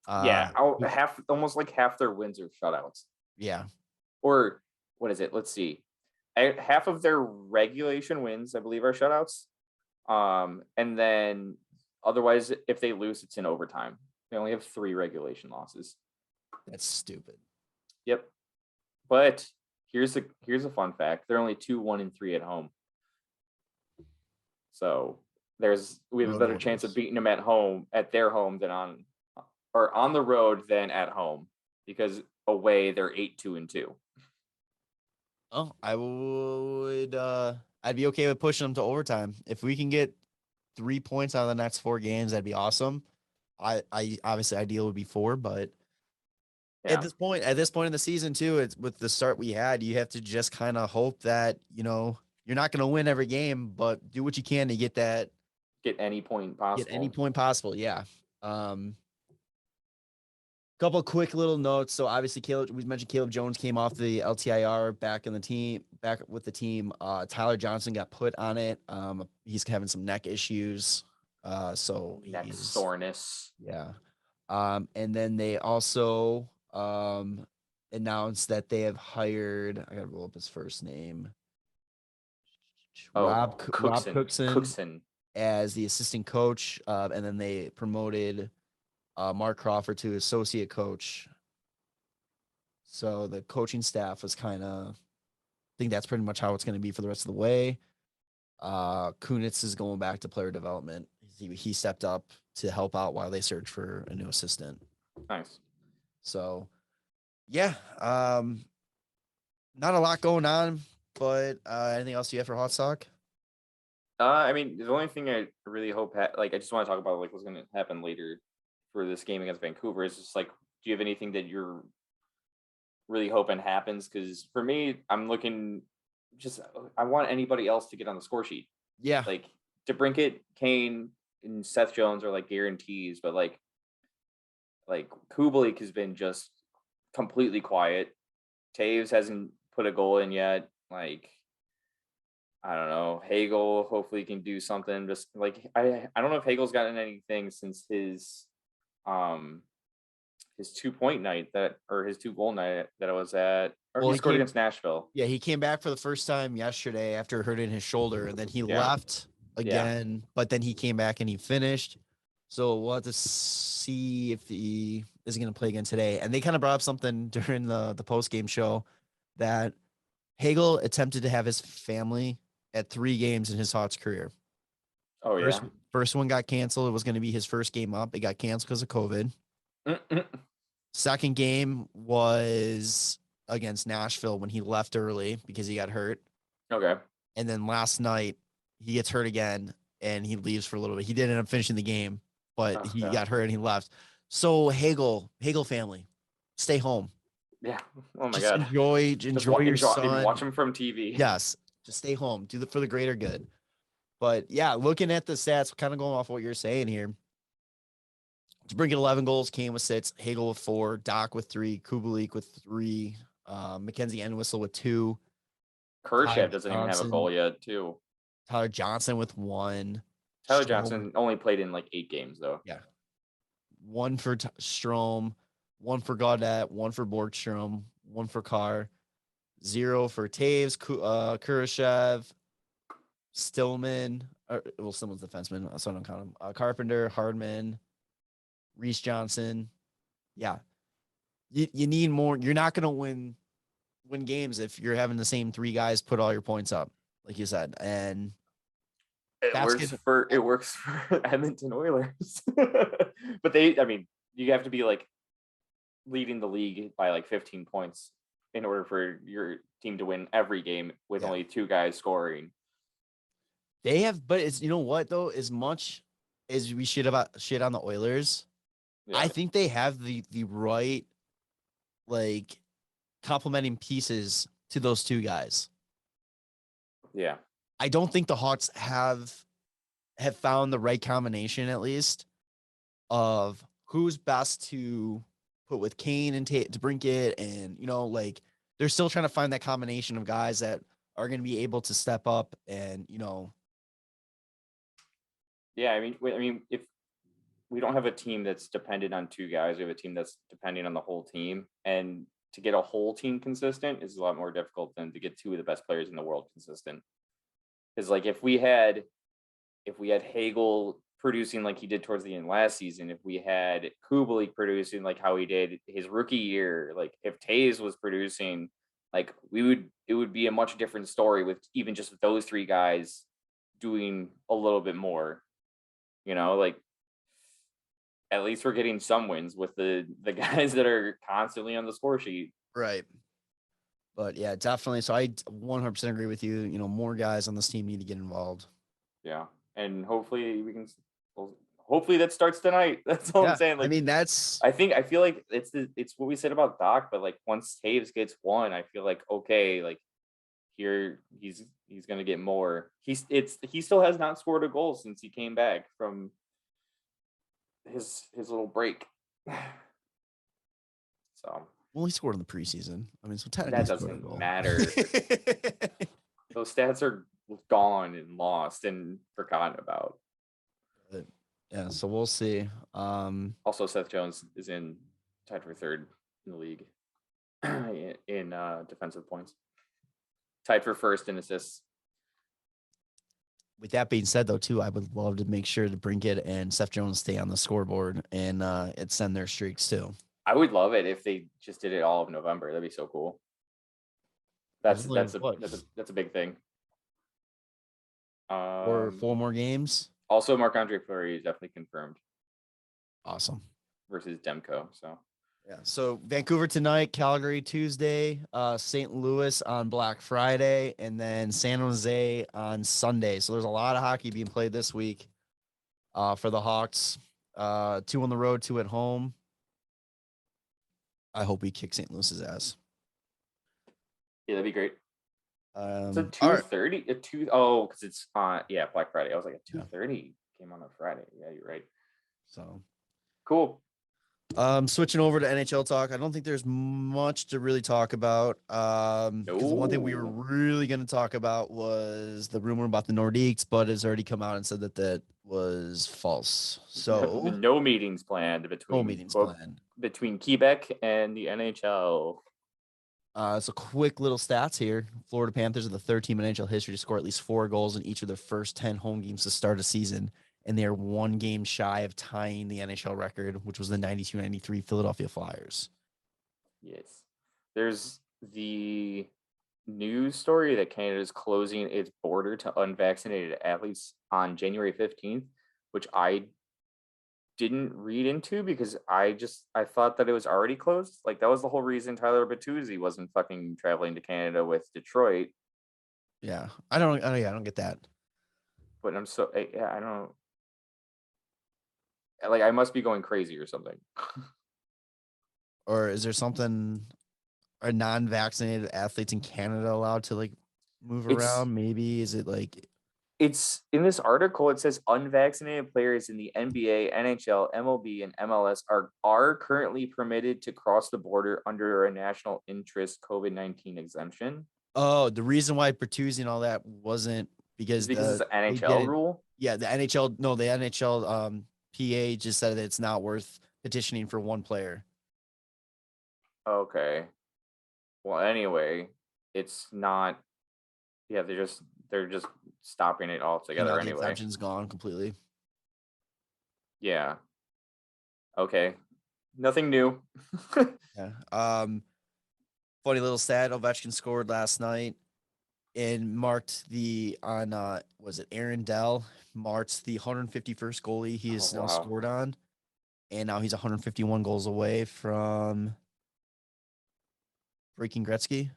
Yeah, almost like half their wins are shutouts. Yeah. Or what is it? Let's see. Half of their regulation wins, I believe, are shutouts. And then otherwise, if they lose, it's in overtime. They only have 3 regulation losses. That's stupid. Yep. But here's a fun fact. They're only 2-1-3 at home. So we have a better chance of beating them at their home than on the road than at home, because away they're 8-2-2. Oh, I would I'd be okay with pushing them to overtime. If we can get 3 points out of the next 4 games, that'd be awesome. I obviously ideal would be 4, but yeah. at this point in the season too, it's with the start we had, you have to just kind of hope that, you're not going to win every game, but do what you can to get any point possible. Yeah. Couple of quick little notes. So obviously we mentioned Caleb Jones came off the LTIR back with the team. Tyler Johnson got put on it. He's having some neck issues. So neck soreness. Yeah. And then they also announced that they have hired, I gotta roll up his first name. Rob Cookson as the assistant coach. And then they promoted Mark Crawford to associate coach. So the coaching staff was kind of, I think that's pretty much how it's going to be for the rest of the way. Kunitz is going back to player development. He stepped up to help out while they search for a new assistant. Nice. So, yeah, not a lot going on, but anything else you have for Hot Sock? I mean, the only thing I really hope, I just want to talk about like what's going to happen later for this game against Vancouver is just like, do you have anything that you're really hoping happens? Because for me, I'm looking I want anybody else to get on the score sheet. Yeah. Like DeBrincat, Kane, and Seth Jones are like guarantees, but like Kubalik has been just completely quiet. Taves hasn't put a goal in yet. Like, I don't know. Hagel hopefully can do something. Just like I don't know if Hagel's gotten anything since his 2-point night his 2-goal night that I was at. Or he scored against Nashville. Yeah, he came back for the first time yesterday after hurting his shoulder, and then he left again, but then he came back and he finished. So we'll have to see if he is going to play again today. And they kind of brought up something during the post-game show that Hagel attempted to have his family at 3 games in his Hawks career. Oh, yeah. First one got canceled. It was going to be his first game up. It got canceled because of COVID. Second game was against Nashville when he left early because he got hurt. Okay. And then last night he gets hurt again and he leaves for a little bit. He didn't end up finishing the game, but he got hurt and he left. So Hagel family, stay home. Yeah. Oh my God. Enjoy your son. Watch him from TV. Yes. Just stay home. Do it for the greater good. But yeah, looking at the stats, kind of going off what you're saying here. DeBrincat 11 goals, Kane with 6, Hagel with 4, Dach with 3, Kubalik with 3, Mackenzie Entwistle with 2. Kurashev doesn't even have a goal yet, too. Tyler Johnson with 1. Tyler Johnson only played in like 8 games, though. Yeah. 1 for Strome, 1 for Gaudette, 1 for Borgstrom, 1 for Carr, 0 for Taves, Kurashev, Stillman. Stillman's defenseman, so I don't count him. Carpenter, Hardman, Reese Johnson. Yeah. You need more. You're not going to win games if you're having the same 3 guys put all your points up, like you said. And it works for Edmonton Oilers. But you have to be like leading the league by like 15 points in order for your team to win every game with only 2 guys scoring. They have, but it's, you know what though, as much as we shit on the Oilers, I think they have the right, like, complementing pieces to those 2 guys. Yeah. I don't think the Hawks have found the right combination, at least, of who's best to put with Kane and DeBrincat, and, like, they're still trying to find that combination of guys that are going to be able to step up and, Yeah, I mean, if we don't have a team that's dependent on 2 guys, we have a team that's depending on the whole team, and to get a whole team consistent is a lot more difficult than to get 2 of the best players in the world consistent. Because like if we had Hagel producing like he did towards the end last season, if we had Kubalik producing like how he did his rookie year, like if Taves was producing, like it would be a much different story with even just those 3 guys doing a little bit more. Like at least we're getting some wins with the guys that are constantly on the score sheet. Right. But yeah, definitely. So I 100% agree with you. More guys on this team need to get involved. Yeah. And hopefully hopefully that starts tonight. That's all I'm saying. Like, I mean, I feel like it's what we said about Dach, but like once Taves gets 1, I feel like, okay, like here he's going to get more. He still has not scored a goal since he came back from his little break. So well, he scored in the preseason. I mean, so technically that doesn't matter. Those stats are gone and lost and forgotten about. But, yeah, so we'll see. Also, Seth Jones is tied for 3rd in the league in defensive points. Tied for 1st in assists. With that being said, though, too, I would love to make sure to DeBrincat and Seth Jones stay on the scoreboard and extend their streaks too. I would love it if they just did it all of November. That'd be so cool. That's a big thing. Or 4 more games. Also, Marc-Andre Fleury is definitely confirmed. Awesome. Versus Demko. So yeah. So Vancouver tonight, Calgary Tuesday, St. Louis on Black Friday, and then San Jose on Sunday. So there's a lot of hockey being played this week for the Hawks. 2 on the road, 2 at home. I hope we kick St. Louis's ass. Yeah, that'd be great. It's a 2:30. Right. Because it's Black Friday. I was like a 2:30 came on a Friday. Yeah, you're right. So cool. Switching over to NHL talk. I don't think there's much to really talk about. The one thing we were really going to talk about was the rumor about the Nordiques, but it's already come out and said that was false. So no meetings planned between Quebec and the NHL. So quick little stats here. Florida Panthers are the third team in NHL history to score at least 4 goals in each of their first 10 home games to start a season. And they are 1 game shy of tying the NHL record, which was the 92-93 Philadelphia Flyers. Yes. There's the news story that Canada is closing its border to unvaccinated athletes on January 15th, which I didn't read into because I thought that it was already closed. Like that was the whole reason Tyler Bertuzzi wasn't fucking traveling to Canada with Detroit. Yeah, I don't get that. But I don't. Like I must be going crazy or something. Or is there something? Are non-vaccinated athletes in Canada allowed to like move around? Maybe is it like? It's in this article. It says unvaccinated players in the NBA, NHL, MLB, and MLS are currently permitted to cross the border under a national interest COVID-19 exemption. Oh, the reason why Bertuzzi and all that wasn't because it's an NHL rule. Yeah, the NHL PA just said that it's not worth petitioning for 1 player. Okay. Well, anyway, it's not. Yeah, they're just stopping it altogether anyway. The exemption's gone completely. Yeah. Okay. Nothing new. Yeah. Funny little stat: Ovechkin scored last night and marked was it Aaron Dell marked the 151st goalie he has now scored on, and now he's 151 goals away from breaking Gretzky.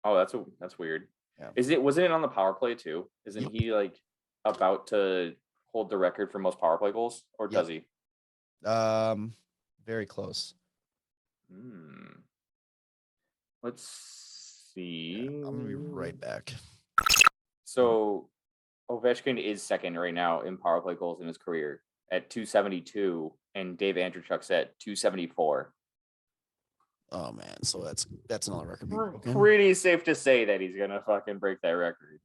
Oh, that's weird. Yeah. Wasn't it on the power play too? Isn't he like about to hold the record for most power play goals, or does he? Very close. Let's see. Yeah, I'm gonna be right back. So Ovechkin is second right now in power play goals in his career at 272, and Dave Andreychuk's at 274. Oh man, so that's another record. Pretty safe to say that he's gonna fucking break that record.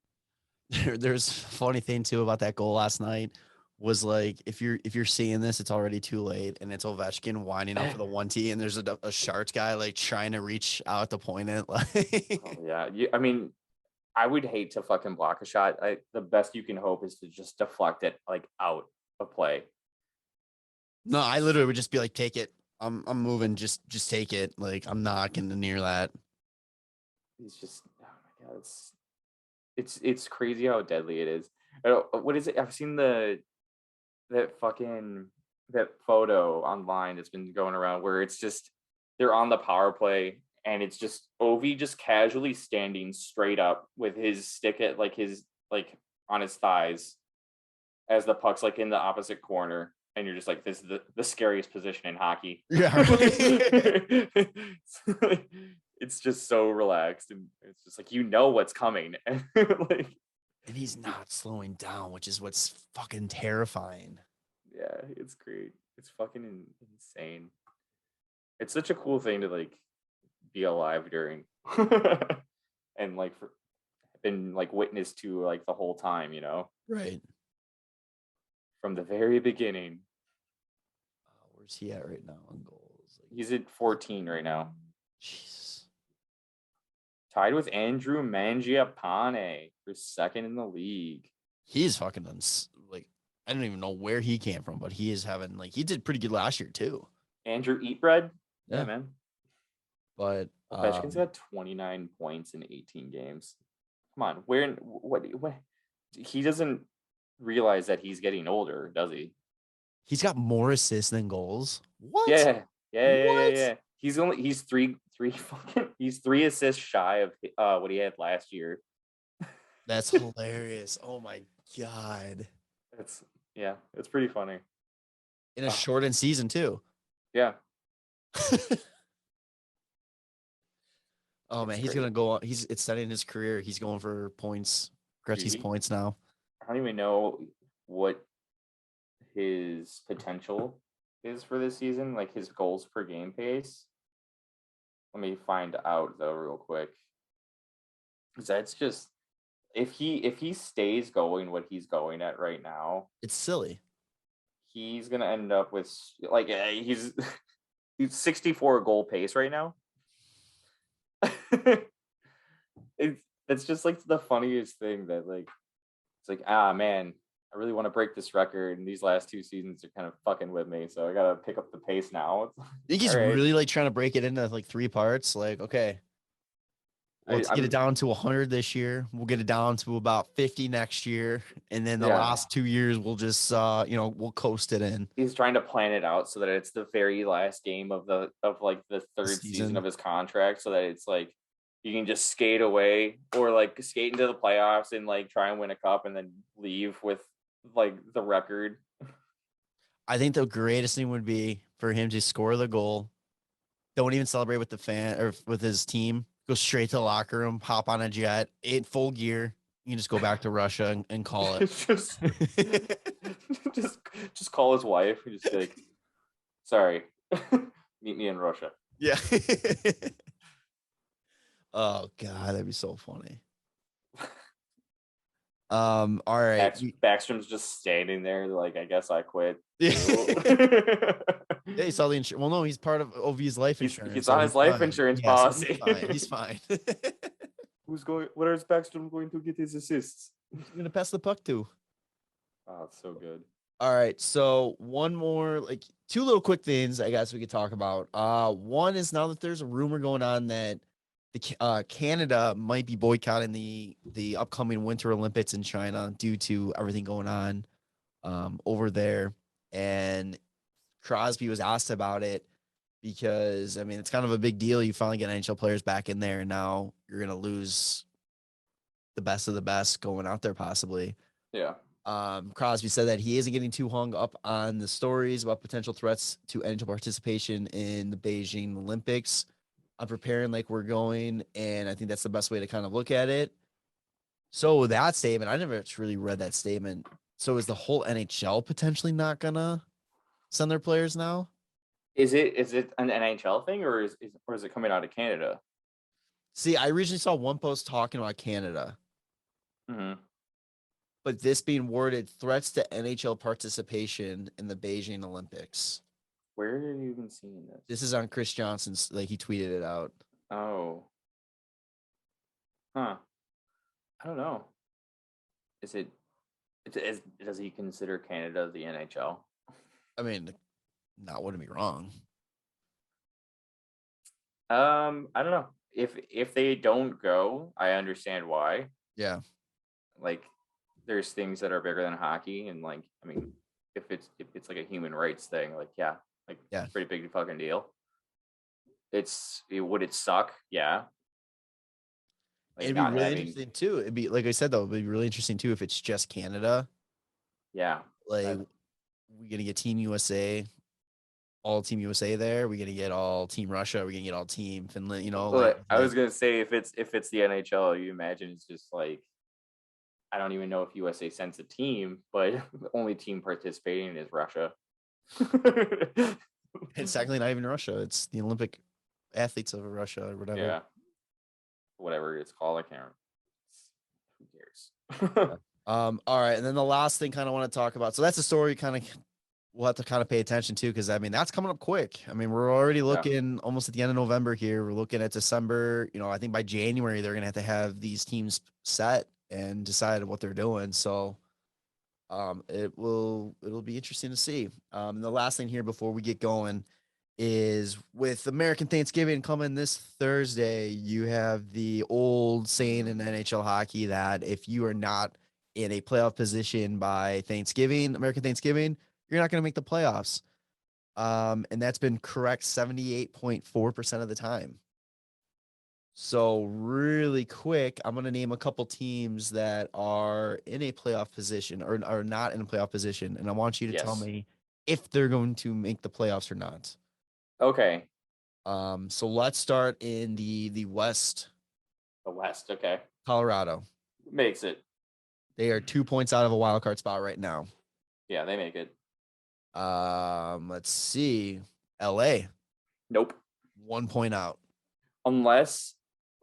There's a funny thing too about that goal last night was like if you're seeing this, it's already too late, and it's Ovechkin winding up for the 1T, and there's a Sharks guy like trying to reach out to point it. Like, I mean, I would hate to fucking block a shot. The best you can hope is to just deflect it like out of play. No, I literally would just be like, take it. I'm moving. Just take it. Like I'm not getting near that. It's just, oh my god, it's crazy how deadly it is. What is it? I've seen that photo online that's been going around where it's just they're on the power play and it's just Ovi just casually standing straight up with his stick at on his thighs as the puck's like in the opposite corner. And you're just like, this is the scariest position in hockey. Yeah. It's just so relaxed. And it's just like, what's coming. And he's not slowing down, which is what's fucking terrifying. Yeah, it's great. It's fucking insane. It's such a cool thing to like be alive during and like been like witness to like the whole time, Right. From the very beginning. Where's he at right now on goals? He's at 14 right now. Jesus. Tied with Andrew Mangiapane for second in the league. He's fucking I don't even know where he came from, but he is having he did pretty good last year too. Andrew Eat Bread. Yeah, Yeah. man. But Ovechkin's got 29 points in 18 games. Come on, what? He doesn't realize that he's getting older, does he? he's got more assists than goals. What? Yeah. He's three assists shy of what he had last year. That's hilarious. Oh my god. It's pretty funny. In a shortened season too. Yeah. Oh man, he's crazy. gonna go on. It's extending his career. He's going for points. Gretzky's points now. I don't even know what his potential is for this season, like his goals per game pace. Let me find out though real quick. Because that's just if he stays going what he's going at right now, It's silly. he's gonna end up with like he's 64 goal pace right now. It's just like the funniest thing that like it's like man, I really want to break this record, and these last two seasons are kind of fucking with me, so I gotta pick up the pace now. I think he's really like trying to break it into like 3 parts. Like, okay, let's get it down to 100 this year. We'll get it down to about 50 next year, and then the last 2 years we'll just we'll coast it in. He's trying to plan it out so that it's the very last game of the third season of his contract, so that it's like you can just skate away or like skate into the playoffs and like try and win a cup and then leave with like the record. I think the greatest thing would be for him to score the goal. Don't even celebrate with the fan or with his team. Go straight to the locker room, hop on a jet, in full gear. You can just go back to Russia and call it. just call his wife and just be like, sorry, meet me in Russia. Yeah. Oh God, that'd be so funny. All right. Backstrom's just standing there, like, I guess I quit. Yeah, he saw the insurance. Well, no, he's part of OV's life insurance. He's on his life insurance policy. So he's fine. Where is Backstrom going to get his assists? He's gonna pass the puck to. Oh, it's so good. All right, so one more, like 2 little quick things I guess we could talk about. One is now that there's a rumor going on that the Canada might be boycotting the upcoming Winter Olympics in China due to everything going on over there. And Crosby was asked about it because, I mean, it's kind of a big deal. You finally get NHL players back in there, and now you're going to lose the best of the best going out there possibly. Yeah. Crosby said that he isn't getting too hung up on the stories about potential threats to NHL participation in the Beijing Olympics. I'm preparing like we're going, and I think that's the best way to kind of look at it. So that statement, I never really read that statement. So is the whole NHL potentially not gonna send their players now? Is it an NHL thing, or is it coming out of Canada? See, I originally saw one post talking about Canada. Mm-hmm. But this being worded threats to NHL participation in the Beijing Olympics. Where are you even seeing this? This is on Chris Johnson's, like he tweeted it out. Oh. Huh. I don't know. Does he consider Canada the NHL? I mean, not wouldn't be wrong. I don't know. If they don't go, I understand why. Yeah. Like there's things that are bigger than hockey, and like, I mean, if it's like a human rights thing, like it's a pretty big fucking deal. Would it suck? Yeah. Like, it'd be really interesting too. It'd be, like I said though, it'd be really interesting too if it's just Canada. Yeah. Like we're gonna get Team USA, all Team USA there. We're gonna get all Team Russia. We're gonna get all Team Finland. You know, well, I was gonna say if it's the NHL, you imagine it's just like, I don't even know if USA sends a team, but the only team participating is Russia. It's technically not even Russia. It's the Olympic athletes of Russia or whatever. Yeah. Whatever it's called, I can't remember. Who cares? All right. And then the last thing kind of want to talk about. So that's a story we'll have to kind of pay attention to, because I mean that's coming up quick. I mean, we're already looking almost at the end of November here. We're looking at December. You know, I think by January they're gonna have to have these teams set and decide what they're doing. So it'll be interesting to see. And the last thing here before we get going is with American Thanksgiving coming this Thursday, you have the old saying in NHL hockey that if you are not in a playoff position by Thanksgiving, American Thanksgiving, you're not going to make the playoffs. And that's been correct 78.4% of the time. So really quick, I'm going to name a couple teams that are in a playoff position or are not in a playoff position. And I want you to tell me if they're going to make the playoffs or not. Okay. So let's start in the West. The West. Okay. Colorado. Makes it. They are 2 points out of a wild card spot right now. Yeah, they make it. Let's see. LA. Nope. 1 point out. Unless,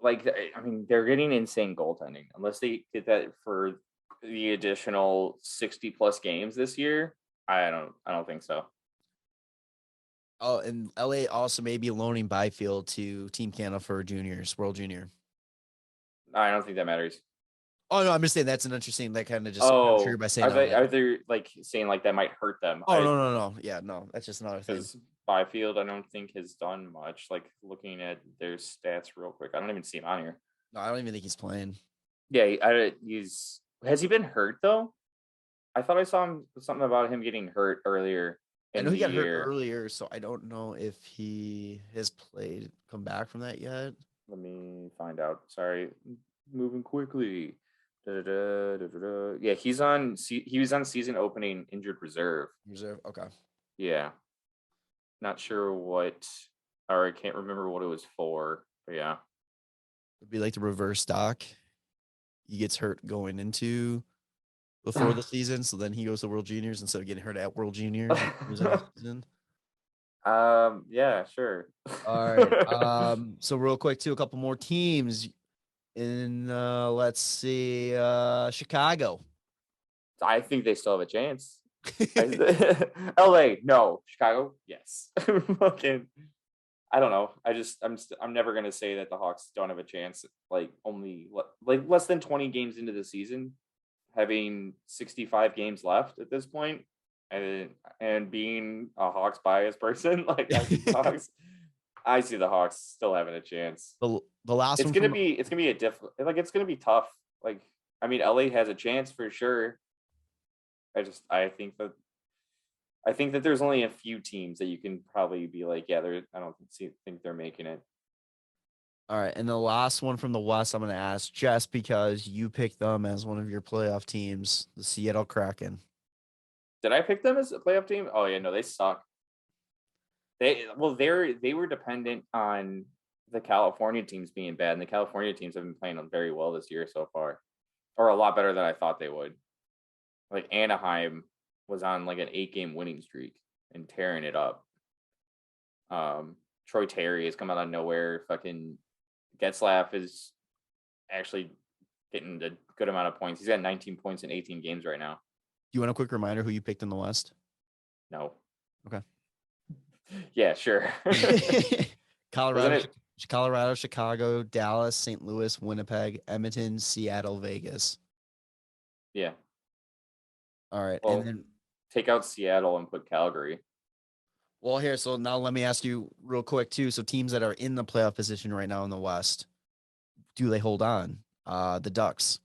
like, I mean, they're getting insane goaltending. Unless they get that for the additional 60 plus games this year, I don't think so. Oh, and LA also may be loaning Byfield to Team Canada for juniors, World Junior. I don't think that matters. Oh no, I'm just saying that's an interesting. That kind of just triggered by saying. Are they like saying like that might hurt them? Oh no. Yeah, no, that's just another thing. Because Byfield, I don't think has done much. Like looking at their stats real quick, I don't even see him on here. No, I don't even think he's playing. Yeah, has he been hurt though? I thought I saw something about him getting hurt earlier. I know he got hurt earlier, so I don't know if he has come back from that yet. Let me find out. Sorry, moving quickly. Yeah, he was on season opening injured reserve. Reserve, okay. Yeah, not sure what, or I can't remember what it was for. But yeah, it'd be like the reverse Dach. He gets hurt going into before the season, so then he goes to World Juniors instead of getting hurt at World Juniors. Yeah, sure. All right. So real quick too, a couple more teams in let's see, Chicago. I think they still have a chance. LA, no. Chicago, yes. Fucking, I don't know. I'm never gonna say that the Hawks don't have a chance. Like only like less than 20 games into the season, having 65 games left at this point, and being a Hawks biased person, like I see the Hawks still having a chance. The last it's gonna be a difficult, like it's gonna be tough. Like I mean, LA has a chance for sure. I think that there's only a few teams that you can probably be like, yeah, I don't think they're making it. All right, and the last one from the West, I'm going to ask just because you picked them as one of your playoff teams, the Seattle Kraken. Did I pick them as a playoff team? Oh yeah, no, they suck. They were dependent on the California teams being bad, and the California teams have been playing very well this year so far, or a lot better than I thought they would. Like Anaheim was on like an 8-game winning streak and tearing it up. Troy Terry has come out of nowhere. Fucking Getzlaf is actually getting a good amount of points. He's got 19 points in 18 games right now. Do you want a quick reminder who you picked in the West? No. Okay. Yeah, sure. Colorado, Chicago, Dallas, St. Louis, Winnipeg, Edmonton, Seattle, Vegas. Yeah. All right. Well, and then take out Seattle and put Calgary. Well, here, so now let me ask you real quick too. So teams that are in the playoff position right now in the West, do they hold on? The Ducks.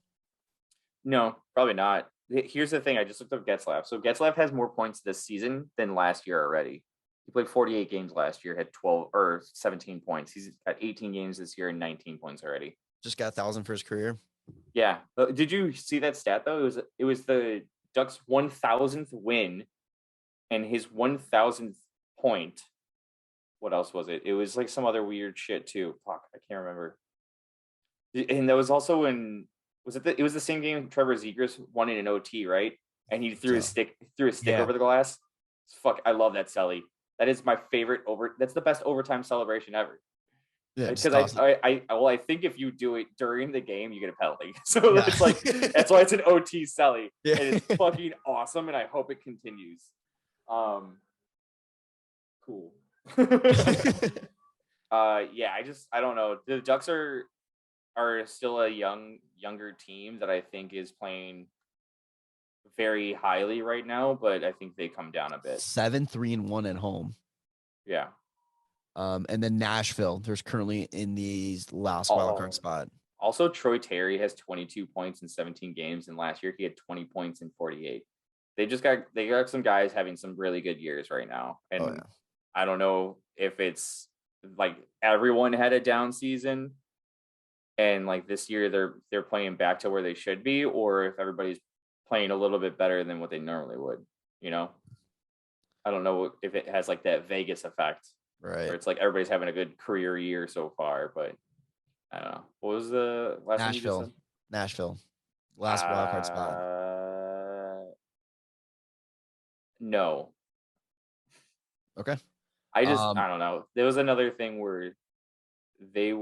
No, probably not. Here's the thing. I just looked up Getzlaf. So Getzlaf has more points this season than last year already. He played 48 games last year, had 12 or 17 points. He's got 18 games this year and 19 points already. Just got 1,000 for his career. Yeah. Did you see that stat though? It was the Ducks' 1,000th win and his 1,000th point. What else was it? It was like some other weird shit too. Fuck, I can't remember. And that was also it was the same game Trevor Zegras won in an OT, right? And he threw his stick over the glass. Fuck, I love that celly. That is my favorite that's the best overtime celebration ever. Yeah, because I think if you do it during the game, you get a penalty. So it's like that's why it's an OT celly. Yeah. And it's fucking awesome, and I hope it continues. Cool. Yeah, I don't know. The Ducks are still a younger team that I think is playing very highly right now, but I think they come down a bit. 7-3-1 at home. Yeah. And then Nashville, there's currently in the last wild card spot. Also, Troy Terry has 22 points in 17 games, and last year he had 20 points in 48. They got some guys having some really good years right now, and I don't know if it's like everyone had a down season, and like this year they're playing back to where they should be, or if everybody's playing a little bit better than what they normally would. I don't know if it has like that Vegas effect, right? Where it's like everybody's having a good career year so far, but I don't know. What was the last Nashville, last wildcard spot. No. Okay. I don't know. There was another thing where they've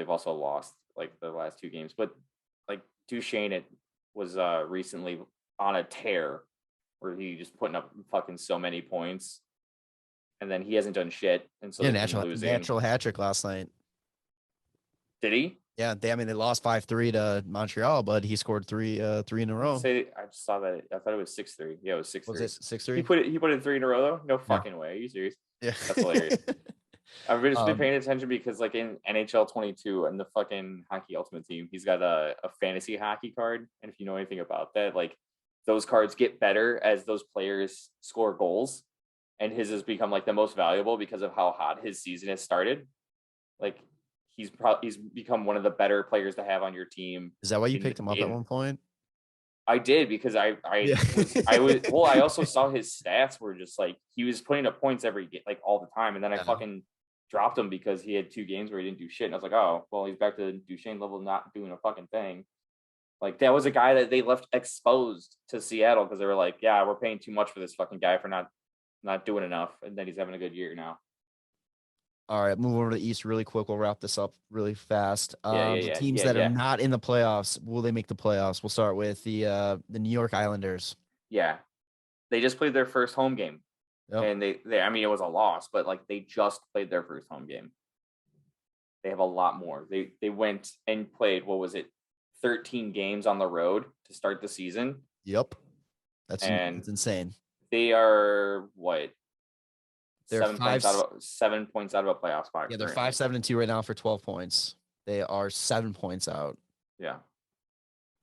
also lost like the last 2 games, but like Duchesne was recently on a tear where he just putting up fucking so many points, and then he hasn't done shit, and so natural hat trick last night. Did he? Yeah, they lost 5-3 to Montreal, but he scored three in a row. I just saw that. I thought it was 6-3. Yeah, it was 6-3. Was it 6-3? He put it 3 in a row though. No fucking way. Are you serious? Yeah, that's hilarious. I've just been paying attention because like in NHL 22 and the fucking Hockey Ultimate Team, he's got a fantasy hockey card, and if you know anything about that, like those cards get better as those players score goals, and his has become like the most valuable because of how hot his season has started. Like he's become one of the better players to have on your team. Is that why you picked him up at one point? I did, because I also saw his stats were just like he was putting up points every game, like all the time, and then I fucking dropped him because he had 2 games where he didn't do shit, and I was like, oh well, he's back to Duchesne level, not doing a fucking thing. Like that was a guy that they left exposed to Seattle because they were like, yeah, we're paying too much for this fucking guy for not doing enough, and then he's having a good year now. All right, move over to the East really quick. We'll wrap this up really fast. The teams that are not in the playoffs, will they make the playoffs? We'll start with the New York Islanders. Yeah, they just played their first home game, and they it was a loss, but like they just played their first home game. They have a lot more. They went and played, what was it, 13 games on the road to start the season. Yep, that's insane. They are what? They're 7 points out of a playoff spot. Yeah, they're 5-7-2 right now for 12 points. They are 7 points out. Yeah.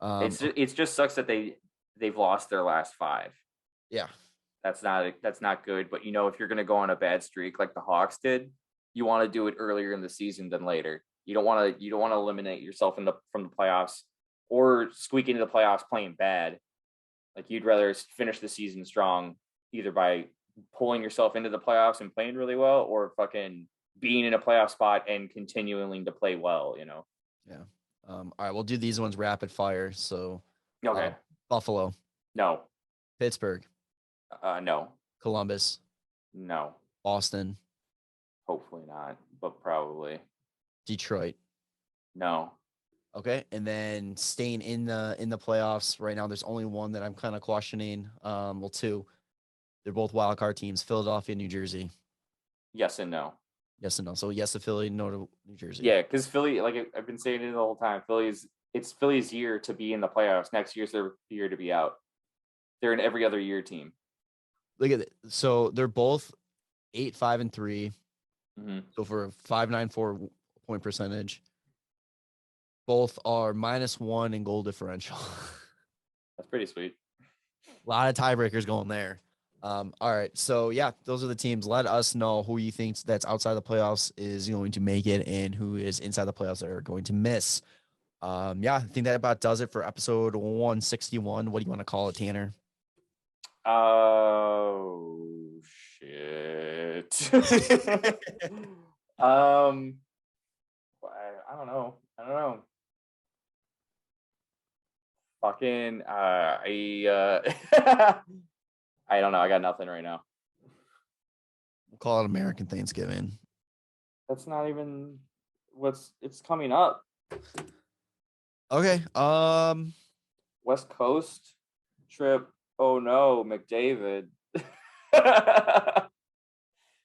It just sucks that they've lost their last 5. Yeah. That's not good. But if you're gonna go on a bad streak like the Hawks did, you want to do it earlier in the season than later. You don't want to eliminate yourself from the playoffs or squeak into the playoffs playing bad. Like you'd rather finish the season strong, either by pulling yourself into the playoffs and playing really well, or fucking being in a playoff spot and continuing to play well, Yeah. All right, we'll do these ones rapid fire. So okay. Buffalo. No. Pittsburgh. No. Columbus. No. Boston. Hopefully not, but probably. Detroit. No. Okay, and then staying in the playoffs right now, there's only one that I'm kind of questioning. 2. They're both wild card teams, Philadelphia, New Jersey. Yes and no. Yes and no. So yes to Philly, no to New Jersey. Yeah, because Philly, like I've been saying it the whole time, it's Philly's year to be in the playoffs. Next year's their year to be out. They're an every other year team. Look at it. So they're both 8-5-3. Mm-hmm. So for a 5.94 point percentage. Both are -1 in goal differential. That's pretty sweet. A lot of tiebreakers going there. All right. So yeah, those are the teams. Let us know who you think that's outside the playoffs is going to make it and who is inside the playoffs that are going to miss. I think that about does it for episode 161. What do you want to call it, Tanner? Oh shit. I don't know. Fucking I don't know. I got nothing right now. We'll call it American Thanksgiving. That's not even it's coming up. Okay. West Coast trip. Oh no, McDavid'd.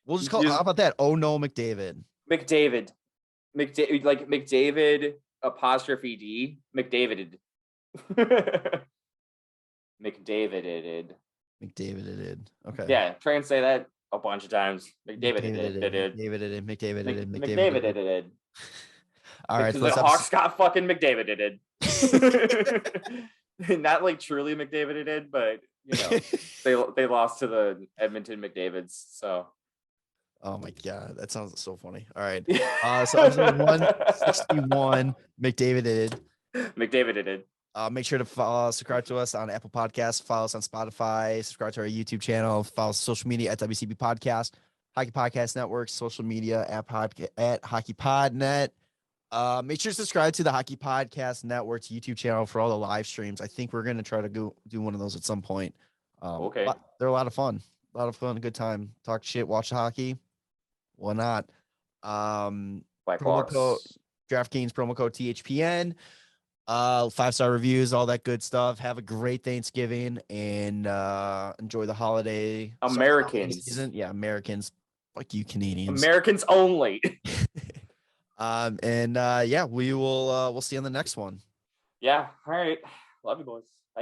We'll just call how about that? Oh no, McDavid'd. McDavid'd. Like McDavid apostrophe D. McDavid'd. McDavid'd. McDavid'd. Okay. Yeah, try and say that a bunch of times. McDavid'd. McDavid'd. All right, Because so the Hawks got fucking McDavid'd. Not like truly McDavid'd, but you know, they lost to the Edmonton McDavid's. So. Oh my god, that sounds so funny. All right, so episode 161, McDavid'd. Make sure to subscribe to us on Apple Podcasts, follow us on Spotify, subscribe to our YouTube channel, follow social media at WCB Podcast, Hockey Podcast Network, social media at HockeyPodNet. Make sure to subscribe to the Hockey Podcast Network's YouTube channel for all the live streams. I think we're going to try to do one of those at some point. Okay. They're a lot of fun. A good time. Talk shit, watch hockey. Why not? Blackhawks. DraftKings promo code THPN. 5-star reviews, all that good stuff. Have a great Thanksgiving and enjoy the holiday. Americans. Season. Yeah, Americans. Fuck you, Canadians. Americans only. Yeah, we'll see you on the next one. Yeah. All right. Love you, boys. Bye.